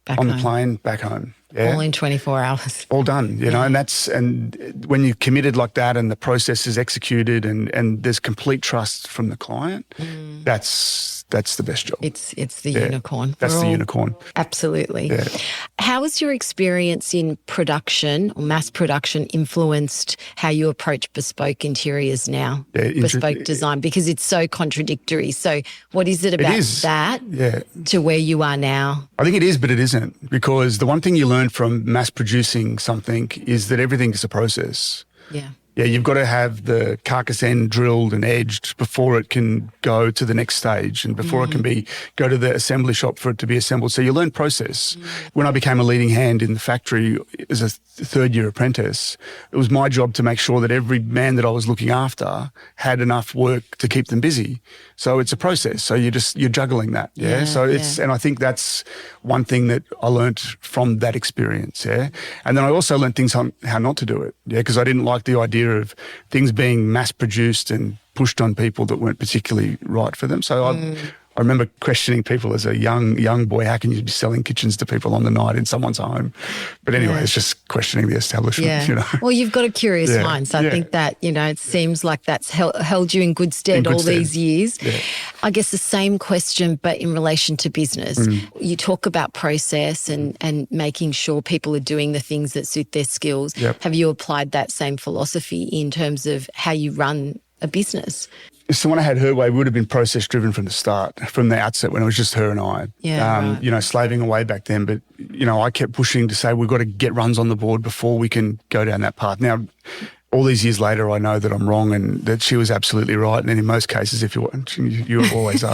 Speaker 1: back on the plane, back home. Yeah.
Speaker 2: All in 24 hours.
Speaker 1: All done, you know, and when you're committed like that and the process is executed and there's complete trust from the client, that's the best job.
Speaker 2: It's the unicorn.
Speaker 1: That's the unicorn.
Speaker 2: Absolutely.
Speaker 1: Yeah.
Speaker 2: How has your experience in production or mass production influenced how you approach bespoke interiors now, bespoke design? Because it's so contradictory. So what is it about that to where you are now?
Speaker 1: I think it is, but it isn't, because the one thing you learn from mass producing something is that everything is a process.
Speaker 2: Yeah.
Speaker 1: Yeah, you've got to have the carcass end drilled and edged before it can go to the next stage and before it can go to the assembly shop for it to be assembled. So you learn process. When I became a leading hand in the factory as a third-year apprentice, it was my job to make sure that every man that I was looking after had enough work to keep them busy. So it's a process. So you're juggling that. Yeah. And I think that's one thing that I learned from that experience. Yeah. And then I also learned things on how not to do it. Yeah. Because I didn't like the idea of things being mass produced and pushed on people that weren't particularly right for them. So I remember questioning people as a young boy, how can you be selling kitchens to people on the night in someone's home? But anyway, it's just questioning the establishment, you know.
Speaker 2: Well, you've got a curious mind. So I think that, you know, it seems like that's held you in good stead all these years. Yeah. I guess the same question, but in relation to business. You talk about process and making sure people are doing the things that suit their skills. Yep. Have you applied that same philosophy in terms of how you run a business?
Speaker 1: If Simona had her way, we would have been process-driven from the start, from the outset when it was just her and I.
Speaker 2: Yeah,
Speaker 1: You know, slaving away back then. But, you know, I kept pushing to say we've got to get runs on the board before we can go down that path. Now, all these years later, I know that I'm wrong and that she was absolutely right. And in most cases, if you want, you always are.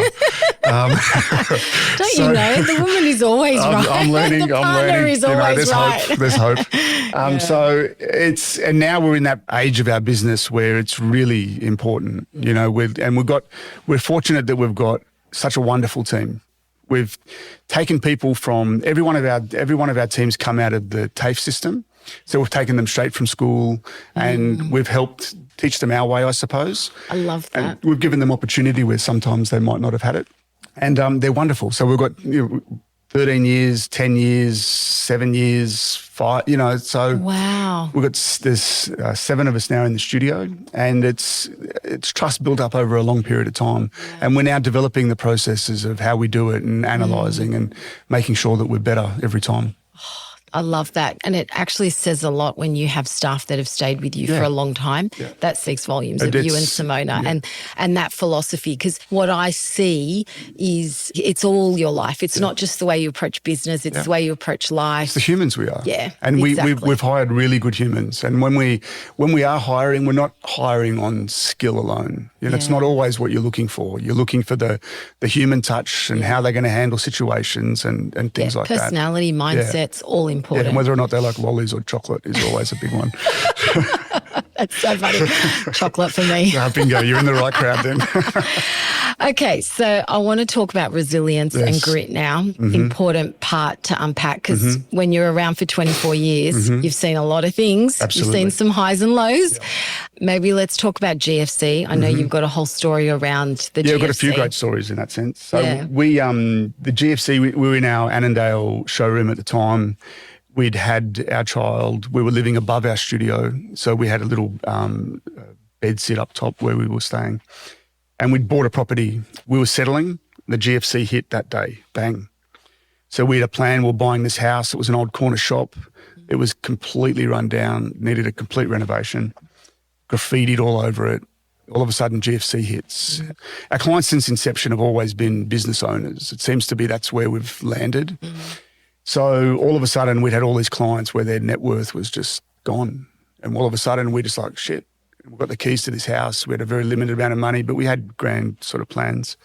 Speaker 2: Don't you know? The woman is always right.
Speaker 1: I'm learning.
Speaker 2: The partner is always right.
Speaker 1: There's hope. So and now we're in that age of our business where it's really important, you know, we're fortunate that we've got such a wonderful team. We've taken people from every one of our teams come out of the TAFE system. So we've taken them straight from school and we've helped teach them our way, I suppose.
Speaker 2: I love that.
Speaker 1: And we've given them opportunity where sometimes they might not have had it. And they're wonderful. So we've got 13 years, 10 years, 7 years, 5, you know, so
Speaker 2: wow.
Speaker 1: There's 7 of us now in the studio, and it's trust built up over a long period of time. Yeah. And we're now developing the processes of how we do it and analysing and making sure that we're better every time.
Speaker 2: I love that. And it actually says a lot when you have staff that have stayed with you for a long time. Yeah. That speaks volumes of you and Simona and that philosophy. Because what I see is it's all your life. It's not just the way you approach business. It's the way you approach life.
Speaker 1: It's the humans we are.
Speaker 2: Yeah,
Speaker 1: and we've hired really good humans. And when we are hiring, we're not hiring on skill alone. It's not always what you're looking for. You're looking for the human touch and how they're going to handle situations and things like that.
Speaker 2: Personality, mindsets, all important.
Speaker 1: Yeah, and whether or not they like lollies or chocolate is always a big one.
Speaker 2: That's so funny. Chocolate for me.
Speaker 1: Bingo, you're in the right crowd then.
Speaker 2: Okay, so I want to talk about resilience and grit now. Mm-hmm. Important part to unpack because when you're around for 24 years, you've seen a lot of things.
Speaker 1: Absolutely.
Speaker 2: You've seen some highs and lows. Yeah. Maybe let's talk about GFC. I know you've got a whole story around the GFC.
Speaker 1: Yeah, I've got a few great stories in that sense. So we, the GFC, we were in our Annandale showroom at the time. We'd had our child, we were living above our studio. So we had a little bed sit up top where we were staying. And we'd bought a property. We were settling. The GFC hit that day. Bang. So we had a plan. We were buying this house. It was an old corner shop. It was completely run down, needed a complete renovation, graffitied all over it. All of a sudden, GFC hits. Mm-hmm. Our clients since inception have always been business owners. It seems to be that's where we've landed. Mm-hmm. So all of a sudden, we'd had all these clients where their net worth was just gone. And all of a sudden, we're just like, shit. We've got the keys to this house. We had a very limited amount of money, but we had grand sort of plans.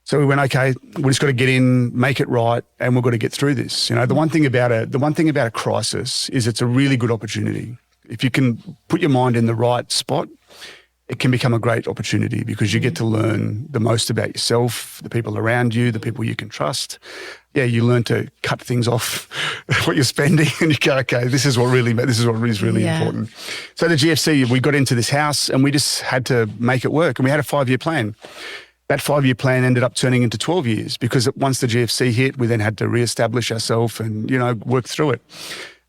Speaker 1: So we went, okay, we just got to get in, make it right, and we've got to get through this. The one thing about a crisis is it's a really good opportunity. If you can put your mind in the right spot, it can become a great opportunity because you get to learn the most about yourself, the people around you, the people you can trust. Yeah, you learn to cut things off what you're spending and you go, okay, this is what is really important. So the GFC, we got into this house and we just had to make it work and we had a 5-year plan. That 5-year plan ended up turning into 12 years because once the GFC hit, we then had to reestablish ourselves and, work through it.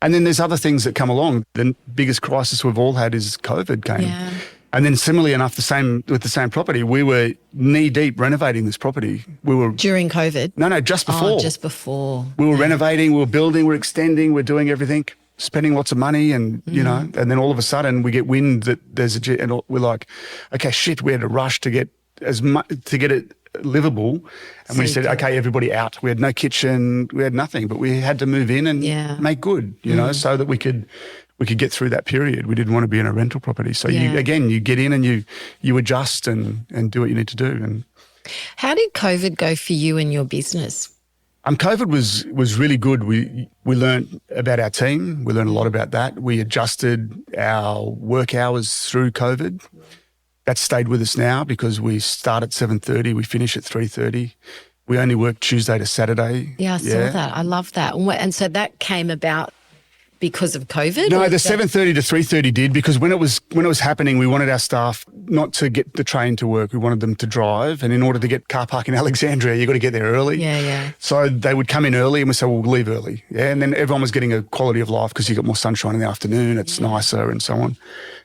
Speaker 1: And then there's other things that come along. The biggest crisis we've all had is COVID came. Yeah. And then similarly enough, with the same property, we were knee deep renovating this property. We were
Speaker 2: during COVID?
Speaker 1: No, just before.
Speaker 2: Oh, just before.
Speaker 1: We were renovating, we were building, we were extending, we were doing everything, spending lots of money and, and then all of a sudden we get wind that there's and we're like, okay, shit, we had to rush to get to get it livable. And we said, okay, everybody out. We had no kitchen, we had nothing, but we had to move in and make good, so that we could get through that period. We didn't want to be in a rental property. So you get in and you adjust and do what you need to do. And
Speaker 2: how did COVID go for you and your business?
Speaker 1: COVID was really good. We learned about our team. We learned a lot about that. We adjusted our work hours through COVID. That stayed with us now because we start at 7:30, we finish at 3:30. We only work Tuesday to Saturday.
Speaker 2: Yeah, I saw that. I love that. And so that came about because of COVID?
Speaker 1: No, the 7:30 to 3:30 did because when it was happening, we wanted our staff not to get the train to work. We wanted them to drive, and in order to get car park in Alexandria, you got to get there early.
Speaker 2: Yeah.
Speaker 1: So they would come in early, and we said, "Well, we'll leave early." Yeah, and then everyone was getting a quality of life because you got more sunshine in the afternoon. It's nicer and so on.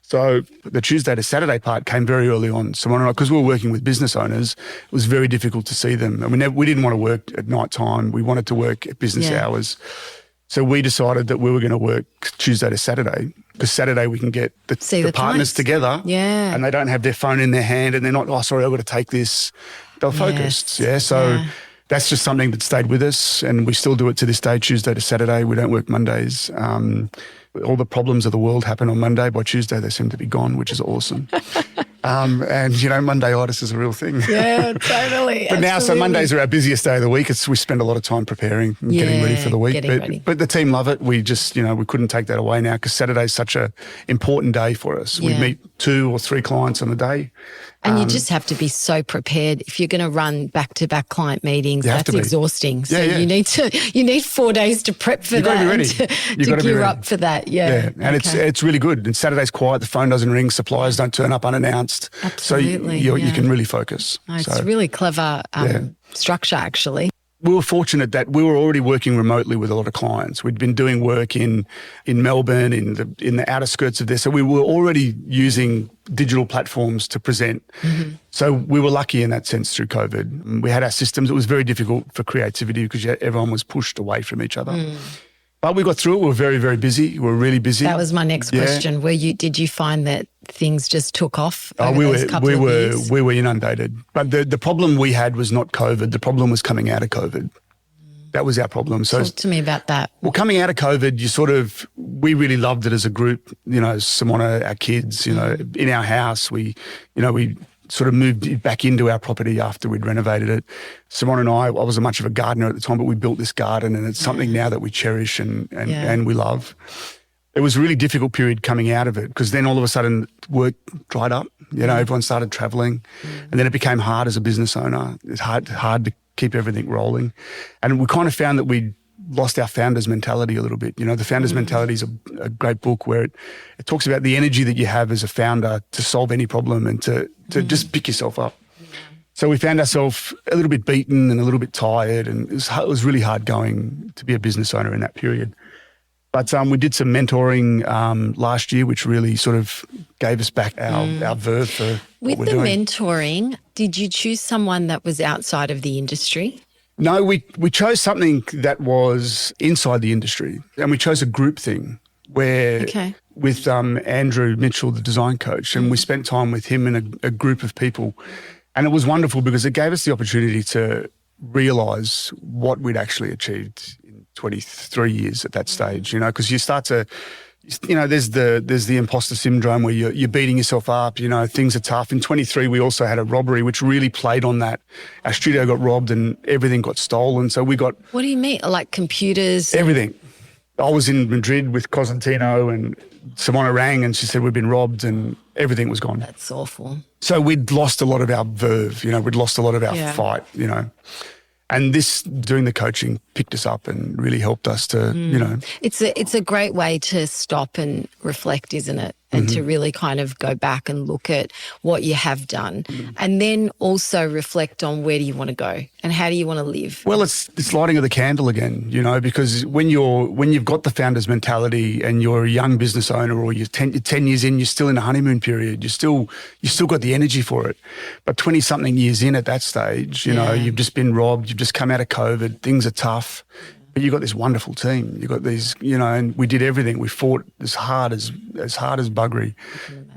Speaker 1: So the Tuesday to Saturday part came very early on. So because we were working with business owners, it was very difficult to see them. And we didn't want to work at night time. We wanted to work at business hours. So we decided that we were going to work Tuesday to Saturday because Saturday we can get the partners together and they don't have their phone in their hand and they're not, oh, sorry, I've got to take this. They're focused. So that's just something that stayed with us and we still do it to this day, Tuesday to Saturday. We don't work Mondays. All the problems of the world happen on Monday. By Tuesday, they seem to be gone, which is awesome. And, Monday-itis is a real thing.
Speaker 2: Yeah, totally.
Speaker 1: But now, so Mondays are our busiest day of the week. We spend a lot of time preparing and getting ready for the week. But the team love it. We just, we couldn't take that away now because Saturday's such an important day for us. We meet 2 or 3 clients on the day.
Speaker 2: And you just have to be so prepared. If you're going to run back-to-back client meetings, that's exhausting. So you need 4 days to prep for that.
Speaker 1: You've got to be ready.
Speaker 2: To gear up for that. Yeah.
Speaker 1: And it's really good. And Saturday's quiet. The phone doesn't ring. Suppliers don't turn up unannounced.
Speaker 2: Absolutely.
Speaker 1: So you can really focus.
Speaker 2: Oh, it's really clever structure, actually.
Speaker 1: We were fortunate that we were already working remotely with a lot of clients. We'd been doing work in Melbourne, in the outer skirts of there. So we were already using digital platforms to present. Mm-hmm. So we were lucky in that sense through COVID. We had our systems. It was very difficult for creativity because everyone was pushed away from each other. But we got through it. We were very, very busy. We were really busy.
Speaker 2: That was my next question. Did you find that things just took off over those couple of years?
Speaker 1: We were inundated. But the problem we had was not COVID. The problem was coming out of COVID. That was our problem. So
Speaker 2: talk to me about that.
Speaker 1: Well, coming out of COVID, we really loved it as a group. Simona, our kids, in our house, we sort of moved back into our property after we'd renovated it. Simona and I wasn't much of a gardener at the time, but we built this garden, and it's something now that we cherish and we love. It was a really difficult period coming out of it, because then all of a sudden work dried up. Everyone started traveling, and then it became hard as a business owner. It's hard to keep everything rolling. And we kind of found that we lost our founder's mentality a little bit. The Founder's Mentality is a great book where it talks about the energy that you have as a founder to solve any problem and to just pick yourself up. So we found ourselves a little bit beaten and a little bit tired, and it was really hard going to be a business owner in that period. But we did some mentoring last year, which really sort of gave us back our verve for what we're doing.
Speaker 2: With the mentoring, did you choose someone that was outside of the industry?
Speaker 1: No, we chose something that was inside the industry, and we chose a group thing where with Andrew Mitchell, the design coach, and we spent time with him and a group of people. And it was wonderful because it gave us the opportunity to realise what we'd actually achieved in 23 years at that stage, because you start to, there's the imposter syndrome where you're beating yourself up, things are tough. In 23, we also had a robbery, which really played on that. Our studio got robbed and everything got stolen. So we got...
Speaker 2: What do you mean? Like computers?
Speaker 1: Everything. I was in Madrid with Cosentino, and Simona rang and she said we'd been robbed and everything was gone.
Speaker 2: That's awful.
Speaker 1: So we'd lost a lot of our verve, we'd lost a lot of our fight, And this, doing the coaching, picked us up and really helped us to,
Speaker 2: It's a great way to stop and reflect, isn't it? And to really kind of go back and look at what you have done, and then also reflect on where do you want to go and how do you want to live.
Speaker 1: Well, it's lighting of the candle again, because when you've got the founder's mentality and you're a young business owner, or you're 10 years in, you're still in a honeymoon period, you still got the energy for it. But 20-something years in at that stage, you've just been robbed, you've just come out of COVID, things are tough. But you've got this wonderful team. You've got these, and we did everything. We fought as hard as buggery,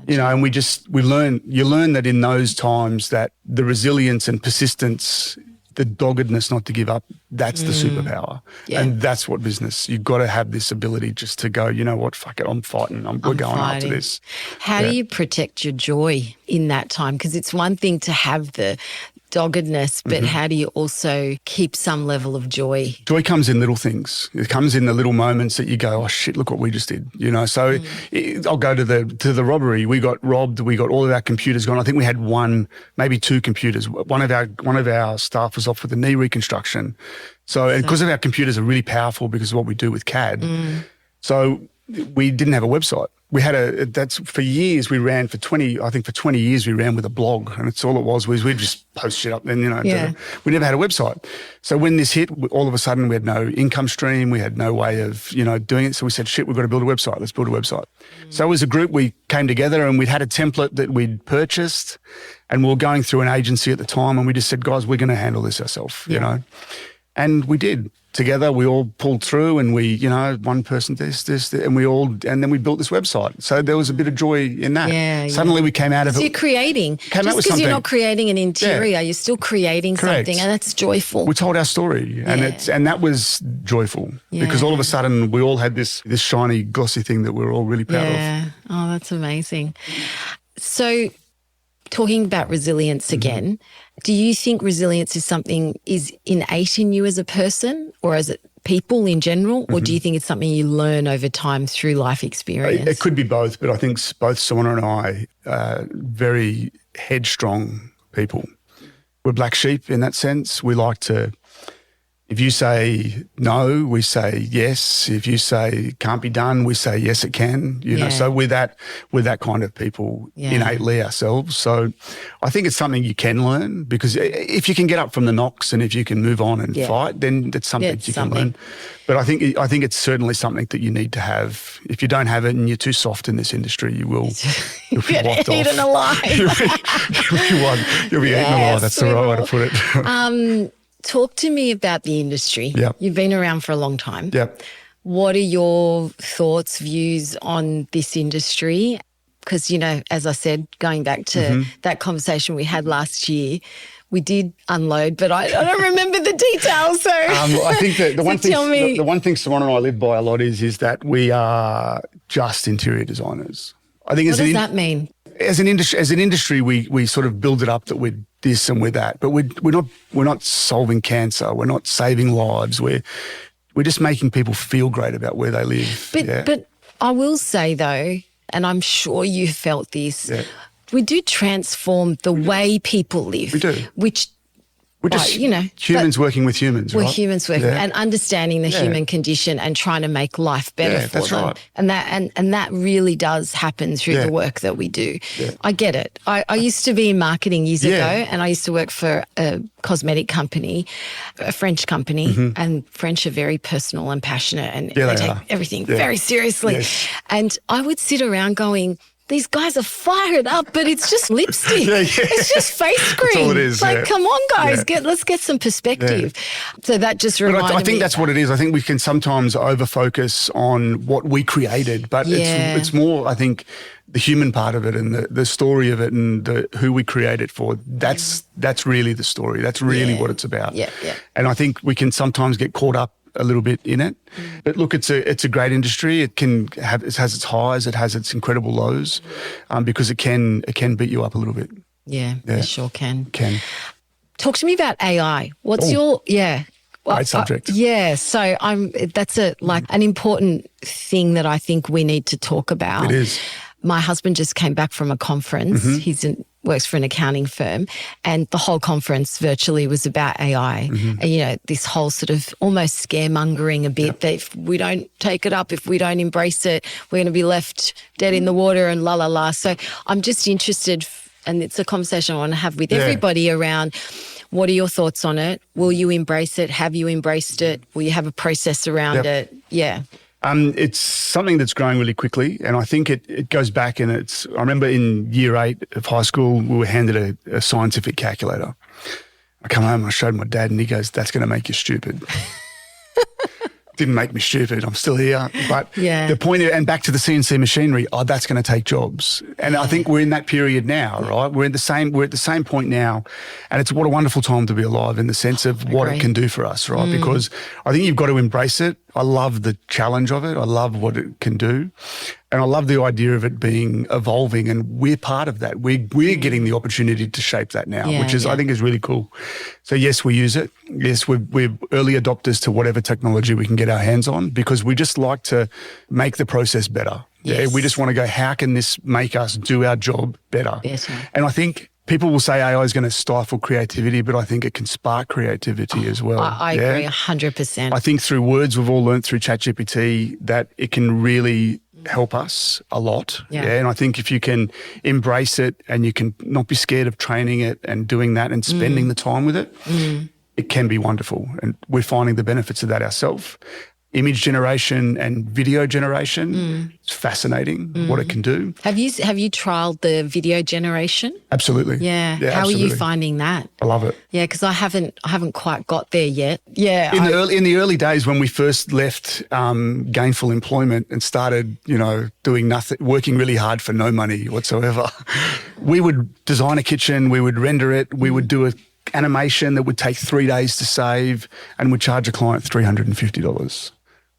Speaker 1: and you learn that in those times that the resilience and persistence, the doggedness not to give up, that's the superpower. Yeah. And that's what business, you've got to have this ability just to go, you know what, fuck it, I'm fighting. We're going after this.
Speaker 2: How do you protect your joy in that time? Because it's one thing to have the doggedness, but how do you also keep some level of joy?
Speaker 1: Joy comes in little things. It comes in the little moments that you go, oh shit, look what we just did. So I'll go to the robbery. We got robbed. We got all of our computers gone. I think we had one, maybe two computers. One of our staff was off with a knee reconstruction. So because of our computers are really powerful because of what we do with CAD. So we didn't have a website. We had that's for years we ran for 20 years we ran with a blog, and it's all it was we'd just post shit up. Then, we never had a website. So when this hit, all of a sudden we had no income stream. We had no way of, doing it. So we said, shit, we've got to build a website. Let's build a website. So as a group, we came together and we'd had a template that we'd purchased, and we were going through an agency at the time, and we just said, guys, we're going to handle this ourselves, And we did. Together, we all pulled through, and we, one person this, and then we built this website. So there was a bit of joy in that. Yeah, suddenly we came out of it.
Speaker 2: So you're creating. Just because you're not creating an interior, you're still creating something, and that's joyful.
Speaker 1: We told our story, and that was joyful because all of a sudden we all had this shiny, glossy thing that we were all really proud of.
Speaker 2: Yeah. Oh, that's amazing. So, talking about resilience again, do you think resilience is innate in you as a person, or as people in general, or do you think it's something you learn over time through life experience?
Speaker 1: It could be both, but I think both Simona and I are very headstrong people. We're black sheep in that sense. We like to, if you say no, we say yes. If you say can't be done, we say yes, it can. So we're that kind of people innately ourselves. So I think it's something you can learn, because if you can get up from the knocks and if you can move on and fight, then that's something you can learn. But I think it's certainly something that you need to have. If you don't have it and you're too soft in this industry, you'll be wiped off.
Speaker 2: Eaten alive.
Speaker 1: You'll be eaten alive. That's the right way to put it.
Speaker 2: Talk to me about the industry.
Speaker 1: Yep.
Speaker 2: You've been around for a long time.
Speaker 1: Yep.
Speaker 2: What are your thoughts, views on this industry? Because, you know, as I said, going back to that conversation we had last year, we did unload, but I don't remember the details. So
Speaker 1: I think that the one thing Simona and I live by a lot is that we are just interior designers. I think
Speaker 2: what does that mean?
Speaker 1: As an industry, we sort of build it up that we're this and we're that, but we're not solving cancer. We're not saving lives. We're just making people feel great about where they live.
Speaker 2: But I will say though, and I'm sure you felt this. Yeah. We do transform the way people live.
Speaker 1: We do. We're just, humans working with humans,
Speaker 2: we're
Speaker 1: right?
Speaker 2: humans working and understanding the human condition and trying to make life better for them. Right. And that really does happen through the work that we do. Yeah. I get it. I used to be in marketing years ago, and I used to work for a cosmetic company, a French company, and French are very personal and passionate, and they take everything very seriously. Yes. And I would sit around going, these guys are fired up, but it's just lipstick. It's just face cream.
Speaker 1: That's all it is.
Speaker 2: Like, come on, guys, let's get some perspective. So that just reminded me.
Speaker 1: I think that's what it is. I think we can sometimes over-focus on what we created, but it's more, I think, the human part of it and the story of it and who we create it for. That's really the story. That's really what it's about.
Speaker 2: Yeah.
Speaker 1: And I think we can sometimes get caught up a little bit in it. But look, it's a great industry. It has its highs, it has its incredible lows, because it can beat you up a little bit.
Speaker 2: Yeah, it sure can.
Speaker 1: Talk
Speaker 2: to me about AI. What's your
Speaker 1: great subject.
Speaker 2: So that's an important thing that I think we need to talk about.
Speaker 1: It is.
Speaker 2: My husband just came back from a conference. He's works for an accounting firm, and the whole conference virtually was about AI. And, this whole sort of almost scaremongering a bit that if we don't take it up, if we don't embrace it, we're going to be left dead in the water and la, la, la. So I'm just interested, and it's a conversation I want to have with everybody around what are your thoughts on it? Will you embrace it? Have you embraced it? Will you have a process around it? Yeah.
Speaker 1: It's something that's growing really quickly, and I think it goes back, and I remember in year 8 of high school, we were handed a scientific calculator. I come home and I showed my dad, and he goes, "That's going to make you stupid." Didn't make me stupid. I'm still here. But the point, and back to the CNC machinery, that's going to take jobs. And I think we're in that period now, right? We're at the same point now. And what a wonderful time to be alive in the sense of what it can do for us, right? Because I think you've got to embrace it. I love the challenge of it. I love what it can do. And I love the idea of it being evolving, and we're part of that. We're getting the opportunity to shape that now, which is I think is really cool. So yes, we use it. Yes, we're early adopters to whatever technology we can get our hands on, because we just like to make the process better. Yes. Yeah, we just want to go, how can this make us do our job better? And I think people will say AI is going to stifle creativity, but I think it can spark creativity as well.
Speaker 2: I agree 100%.
Speaker 1: I think through words, we've all learned through ChatGPT that it can really help us a lot. And I think if you can embrace it and you can not be scared of training it and doing that and spending the time with it, it can be wonderful. And we're finding the benefits of that ourselves. Image generation and video generation. It's fascinating what it can do.
Speaker 2: Have you trialed the video generation?
Speaker 1: Absolutely.
Speaker 2: Yeah. How absolutely. Are you finding that?
Speaker 1: I love it.
Speaker 2: Yeah, because I haven't quite got there yet. Yeah.
Speaker 1: In the early days when we first left gainful employment and started, doing nothing, working really hard for no money whatsoever, we would design a kitchen, we would render it, we would do a animation that would take 3 days to save, and would charge a client $350.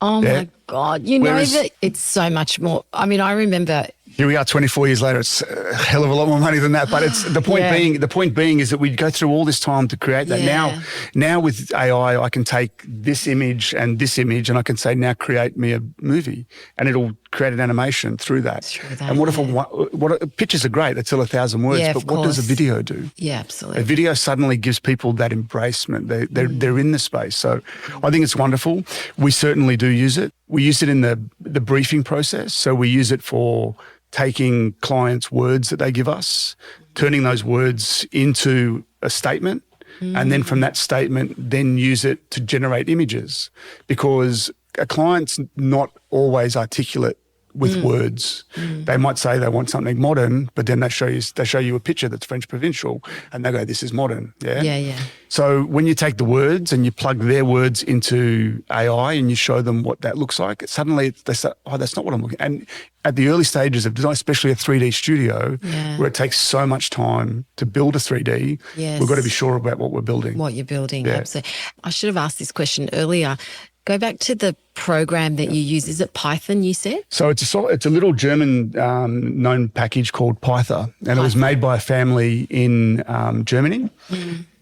Speaker 2: Oh my God. That it's so much more. I mean, I remember.
Speaker 1: Here we are 24 years later. It's a hell of a lot more money than that. But it's the point being is that we go through all this time to create that. Now with AI, I can take this image and I can say, now create me a movie, and it'll create an animation through that. And pictures are great. They tell 1,000 words, but what does a video do?
Speaker 2: Yeah, absolutely.
Speaker 1: A video suddenly gives people that embracement. They're in the space. So I think it's wonderful. We certainly do use it. We use it in the briefing process. So we use it for taking clients' words that they give us, turning those words into a statement, and then from that statement, then use it to generate images, because a client's not always articulate with words. They might say they want something modern, but then they show you a picture that's French provincial, and they go, "This is modern." Yeah. So when you take the words and you plug their words into AI and you show them what that looks like, suddenly they say, "Oh, that's not what I'm looking." And at the early stages of design, especially a 3D studio, where it takes so much time to build a 3D, we've got to be sure about what we're building.
Speaker 2: What you're building, absolutely. I should have asked this question earlier. Go back to the program that you use. Is it Python, you said?
Speaker 1: So it's a little German known package called Python, and it was made by a family in Germany.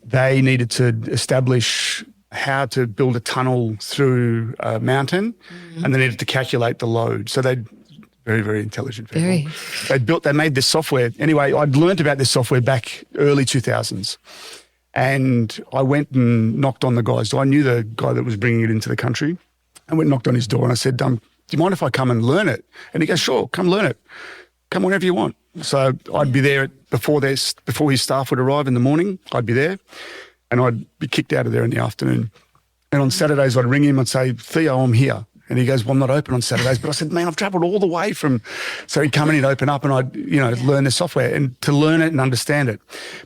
Speaker 1: They needed to establish how to build a tunnel through a mountain, and they needed to calculate the load. So they very, very intelligent people. They made this software. Anyway, I'd learned about this software back early 2000s. And I went and knocked on the guy's door. I knew the guy that was bringing it into the country. I went and knocked on his door and I said, do you mind if I come and learn it? And he goes, sure, come learn it. Come whenever you want. So I'd be there before his staff would arrive in the morning. I'd be there and I'd be kicked out of there in the afternoon. And on Saturdays, I'd ring him and say, Theo, I'm here. And he goes, well, I'm not open on Saturdays. But I said, man, I've travelled all the way from... So he'd come in and open up and I'd, learn the software and to learn it and understand it.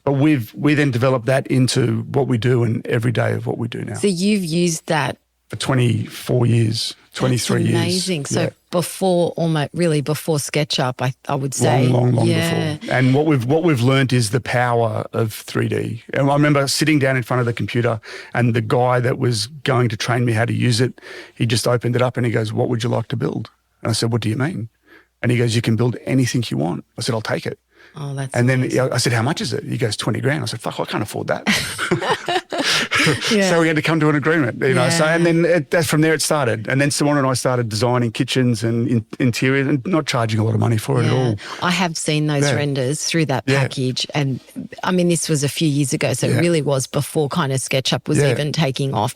Speaker 1: But we then developed that into what we do and every day of what we do now.
Speaker 2: So you've used that...
Speaker 1: For 24 years, 23 years.
Speaker 2: Amazing. So before SketchUp, I would say.
Speaker 1: Long before. And what we've learnt is the power of 3D. And I remember sitting down in front of the computer and the guy that was going to train me how to use it, he just opened it up and he goes, what would you like to build? And I said, what do you mean? And he goes, you can build anything you want. I said, I'll take it.
Speaker 2: Oh, that's
Speaker 1: And
Speaker 2: amazing.
Speaker 1: then I said, how much is it? He goes, 20 grand. I said, fuck, I can't afford that. So we had to come to an agreement, So, and then from there it started. And then Simona and I started designing kitchens and interiors and not charging a lot of money for it at all.
Speaker 2: I have seen those renders through that package. And I mean, this was a few years ago. So it really was before kind of SketchUp was even taking off.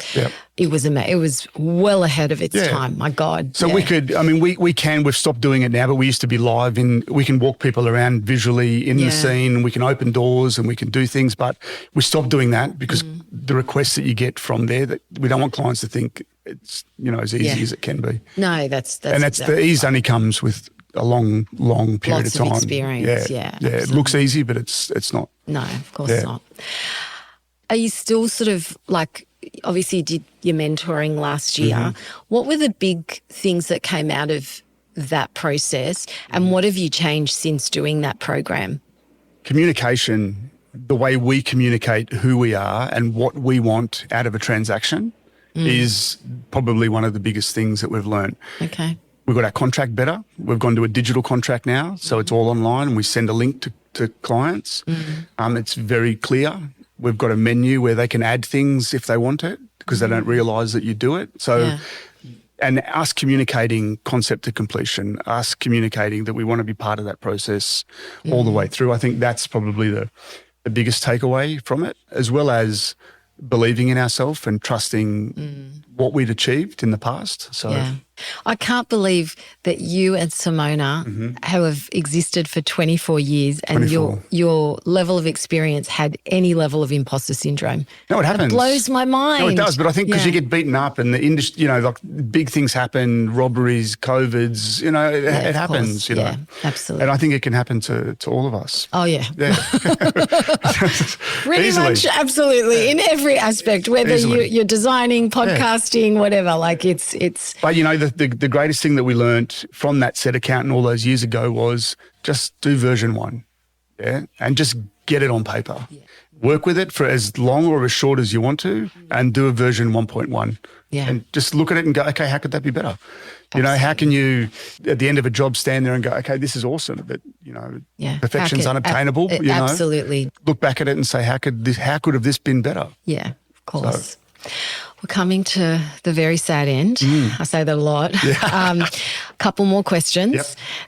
Speaker 2: It was well ahead of its time. My God.
Speaker 1: So we've stopped doing it now, but we used to be live we can walk people around visually in the scene. We can open doors and we can do things, but we stopped doing that because the requests that you get from there, that we don't want clients to think it's, as easy as it can be.
Speaker 2: No, that's
Speaker 1: the ease only comes with a long period of time.
Speaker 2: Lots of experience,
Speaker 1: It looks easy, but it's not.
Speaker 2: No, of course not. Are you still sort of like, obviously you did your mentoring last year. What were the big things that came out of that process and what have you changed since doing that program?
Speaker 1: Communication, the way we communicate who we are and what we want out of a transaction is probably one of the biggest things that we've learned.
Speaker 2: Okay.
Speaker 1: We've got our contract better. We've gone to a digital contract now, so it's all online and we send a link to clients. It's very clear. We've got a menu where they can add things if they want it because they don't realise that you do it. So, and us communicating concept to completion, us communicating that we want to be part of that process all the way through. I think that's probably the biggest takeaway from it, as well as believing in ourselves and trusting what we'd achieved in the past. So
Speaker 2: I can't believe that you and Simona have existed for 24 years and your level of experience had any level of imposter syndrome.
Speaker 1: No, it happens.
Speaker 2: It blows my mind.
Speaker 1: No, it does. But I think because you get beaten up and the industry, like big things happen, robberies, COVIDs, it happens,
Speaker 2: Yeah, absolutely.
Speaker 1: And I think it can happen to all of us.
Speaker 2: Oh, yeah. Pretty
Speaker 1: Easily.
Speaker 2: much, absolutely, in every aspect, whether you're designing, podcasting, whatever, like it's.
Speaker 1: But, the greatest thing that we learnt from that set accountant all those years ago was just do version 1, and just get it on paper. Work with it for as long or as short as you want to and do a version 1.1. And just look at it and go, okay, how could that be better? How can you, at the end of a job, stand there and go, okay, this is awesome, but, perfection's unobtainable.
Speaker 2: Absolutely.
Speaker 1: Look back at it and say, how could have this been better?
Speaker 2: Yeah, of course. So, we're coming to the very sad end. I say that a lot. A couple more questions.
Speaker 1: Yep.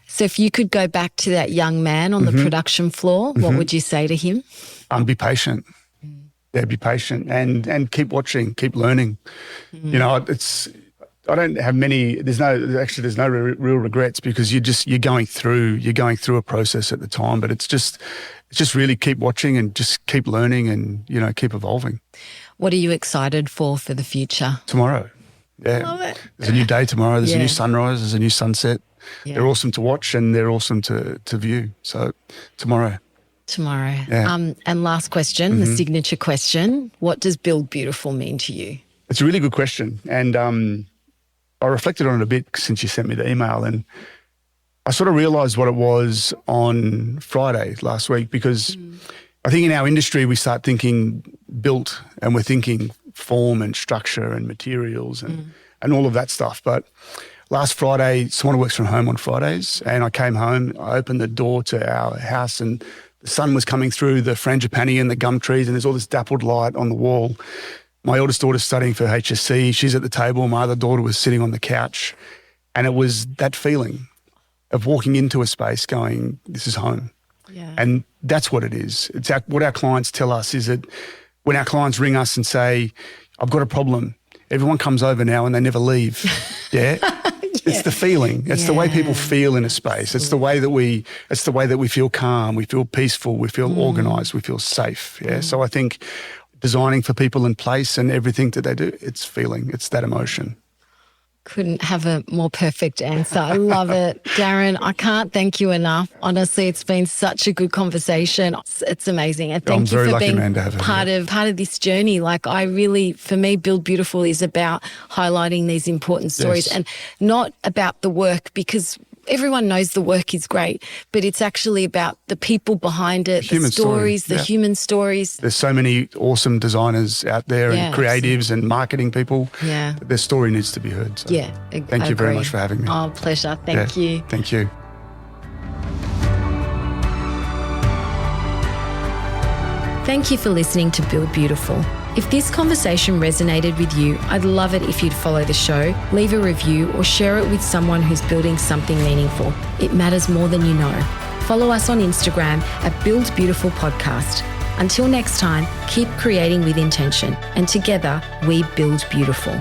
Speaker 2: So if you could go back to that young man on the production floor, what would you say to him?
Speaker 1: Be patient. Be patient and keep watching, keep learning. I don't have many. There's no real regrets because you're going through a process at the time. But it's just really keep watching and just keep learning and keep evolving.
Speaker 2: What are you excited for the future?
Speaker 1: Tomorrow. Yeah.
Speaker 2: Love it.
Speaker 1: There's a new day tomorrow. There's a new sunrise. There's a new sunset.
Speaker 2: Yeah.
Speaker 1: They're awesome to watch and they're awesome to view. So tomorrow.
Speaker 2: Yeah. And last question, the signature question. What does Build Beautiful mean to you?
Speaker 1: It's a really good question. And I reflected on it a bit since you sent me the email, and I sort of realised what it was on Friday last week, because I think in our industry we start thinking built and we're thinking form and structure and materials and all of that stuff. But last Friday, Simona works from home on Fridays, and I came home, I opened the door to our house and the sun was coming through the frangipani and the gum trees, and there's all this dappled light on the wall. My oldest daughter's studying for HSC. She's at the table. My other daughter was sitting on the couch. And it was that feeling of walking into a space going, this is home.
Speaker 2: Yeah.
Speaker 1: And that's what it is. It's what our clients tell us is that when our clients ring us and say, I've got a problem, everyone comes over now and they never leave. Yeah. It's the feeling. It's the way people feel in a space. It's the way that we feel calm, we feel peaceful, we feel organised, we feel safe. Yeah. So I think designing for people in place and everything that they do, it's feeling, it's that emotion.
Speaker 2: Couldn't have a more perfect answer. I love it. Darren, I can't thank you enough. Honestly, it's been such a good conversation. It's amazing. And thank you for being part of this journey. Like, I really, for me, Build Beautiful is about highlighting these important stories and not about the work, because everyone knows the work is great, but it's actually about the people behind it, the stories, the human stories.
Speaker 1: There's so many awesome designers out there and creatives and marketing people.
Speaker 2: Yeah.
Speaker 1: Their story needs to be heard. So thank you very much for having me.
Speaker 2: Oh, pleasure. Thank you.
Speaker 1: Thank you.
Speaker 2: Thank you for listening to Build Beautiful. If this conversation resonated with you, I'd love it if you'd follow the show, leave a review, or share it with someone who's building something meaningful. It matters more than you know. Follow us on Instagram at Build Beautiful Podcast. Until next time, keep creating with intention, and together we build beautiful.